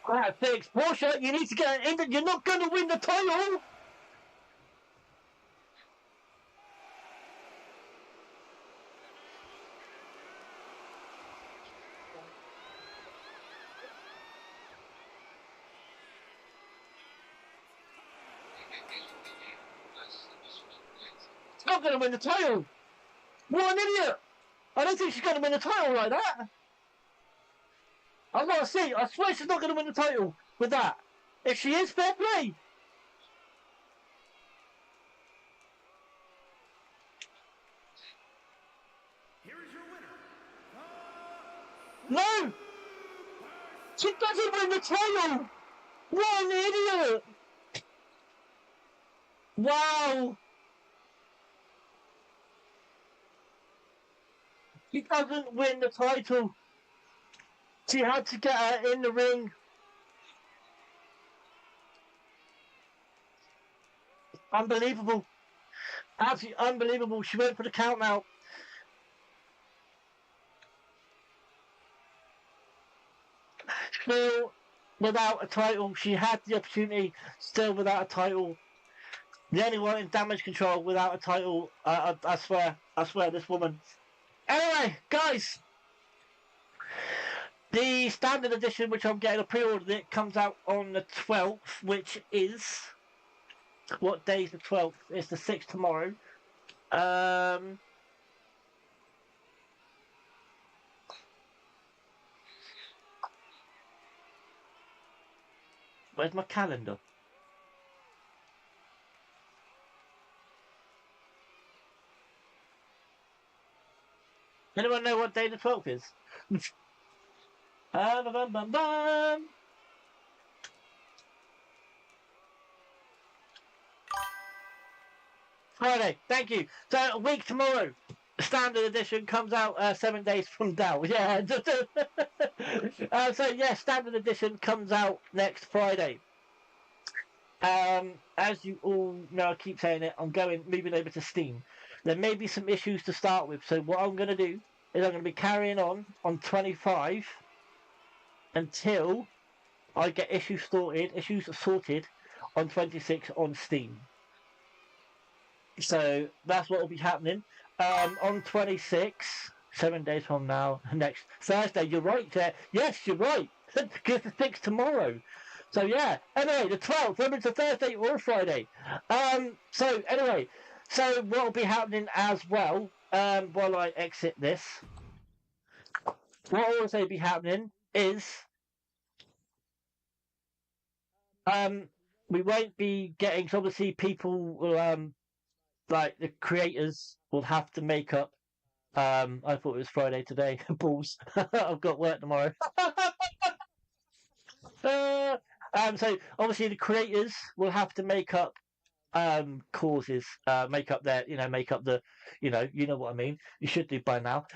Crowd thinks, Portia, you need to get in. You're not going to win the title. Not going to win the title. What an idiot! I don't think she's going to win the title like that. I've got to see. I swear she's not going to win the title with that. If she is, fair play. Here is your winner. No! She doesn't win the title! What an idiot! Wow! She doesn't win the title. She had to get her in the ring. Unbelievable. Absolutely unbelievable. She went for the count now. Still without a title. She had the opportunity. Still without a title. The only one in damage control without a title. I swear. I swear, this woman. Anyway, guys, the standard edition, which I'm getting a pre-order, it comes out on the 12th, which is, what day is the 12th? It's the 6th tomorrow. Where's my calendar? Anyone know what day the 12th is? Friday, thank you. So a week tomorrow, the standard edition comes out 7 days from now. Yeah. So yeah, standard edition comes out next Friday. As you all know, I keep saying it, I'm moving over to Steam. There may be some issues to start with, so what I'm going to do is I'm going to be carrying on 25 until I get issues sorted on 26 on Steam. So that's what will be happening. On 26, 7 days from now, next Thursday, you're right there. Yes, you're right, because the 6th tomorrow. So yeah, anyway, the 12th, whether it's a Thursday or a Friday. So anyway, so what will be happening as well while I exit this, what will also be happening is we won't be getting. So obviously, people will like the creators will have to make up. I thought it was Friday today. Balls. I've got work tomorrow. So obviously the creators will have to make up causes, make up their, make up the, you know what I mean. You should do by now.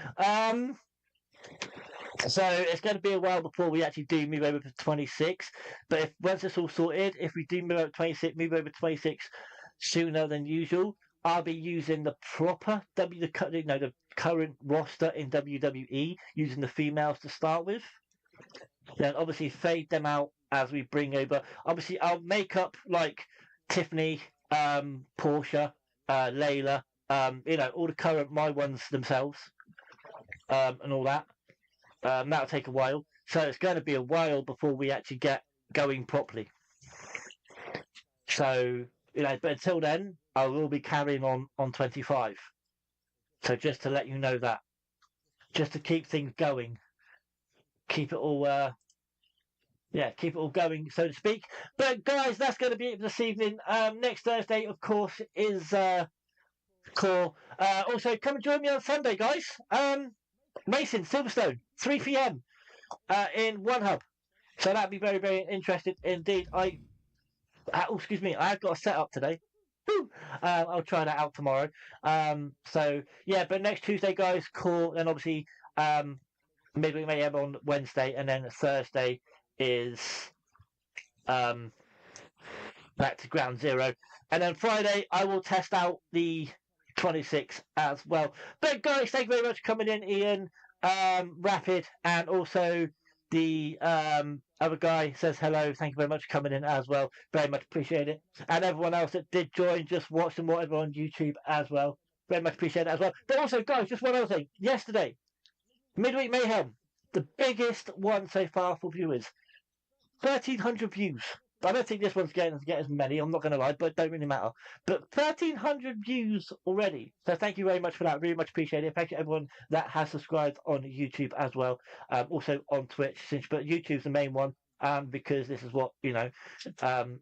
So it's going to be a while before we actually do move over to 26. But if once it's all sorted, if we do move over to 26, move over to 26 sooner than usual, I'll be using the proper the current roster in WWE, using the females to start with. Then obviously fade them out as we bring over. Obviously, I'll make up like Tiffany, Portia, Layla, all the current my ones themselves, and all that. That'll take a while, so it's going to be a while before we actually get going properly. So but until then, I will be carrying on 25. So just to let you know that, just to keep things going, keep it all keep it all going, so to speak. But guys, that's going to be it for this evening. Next Thursday, of course, is Core. Also, come and join me on Sunday, guys. Racing Silverstone, 3 p.m. In One Hub. So that'd be very, very interesting indeed. Excuse me, I've got a setup today. I'll try that out tomorrow. So yeah, but next Tuesday, guys, Core. Then obviously, midweek mayhem on Wednesday, and then Thursday is back to ground zero, and then Friday I will test out the 26 as well. But guys, thank you very much for coming in, Ian, Rapid, and also the other guy says hello. Thank you very much for coming in as well. Very much appreciate it. And everyone else that did join, just watch and whatever on YouTube as well. Very much appreciate it as well. But also, guys, just one other thing. Yesterday, Midweek Mayhem, the biggest one so far for viewers. 1,300 views. I don't think this one's going to get as many, I'm not going to lie, but it don't really matter. But 1,300 views already. So thank you very much for that. Really much appreciate it. Thank you everyone that has subscribed on YouTube as well. Also on Twitch, but YouTube's the main one, because this is what,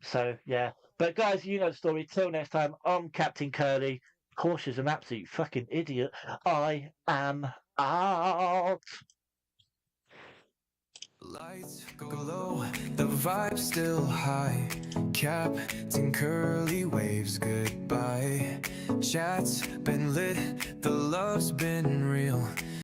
so yeah. But guys, you know the story. Till next time, I'm Captain Curly. Cautious, an absolute fucking idiot. I am out. Lights go low, the vibe's still high. Captain Curly waves goodbye. Chat's been lit, the love's been real.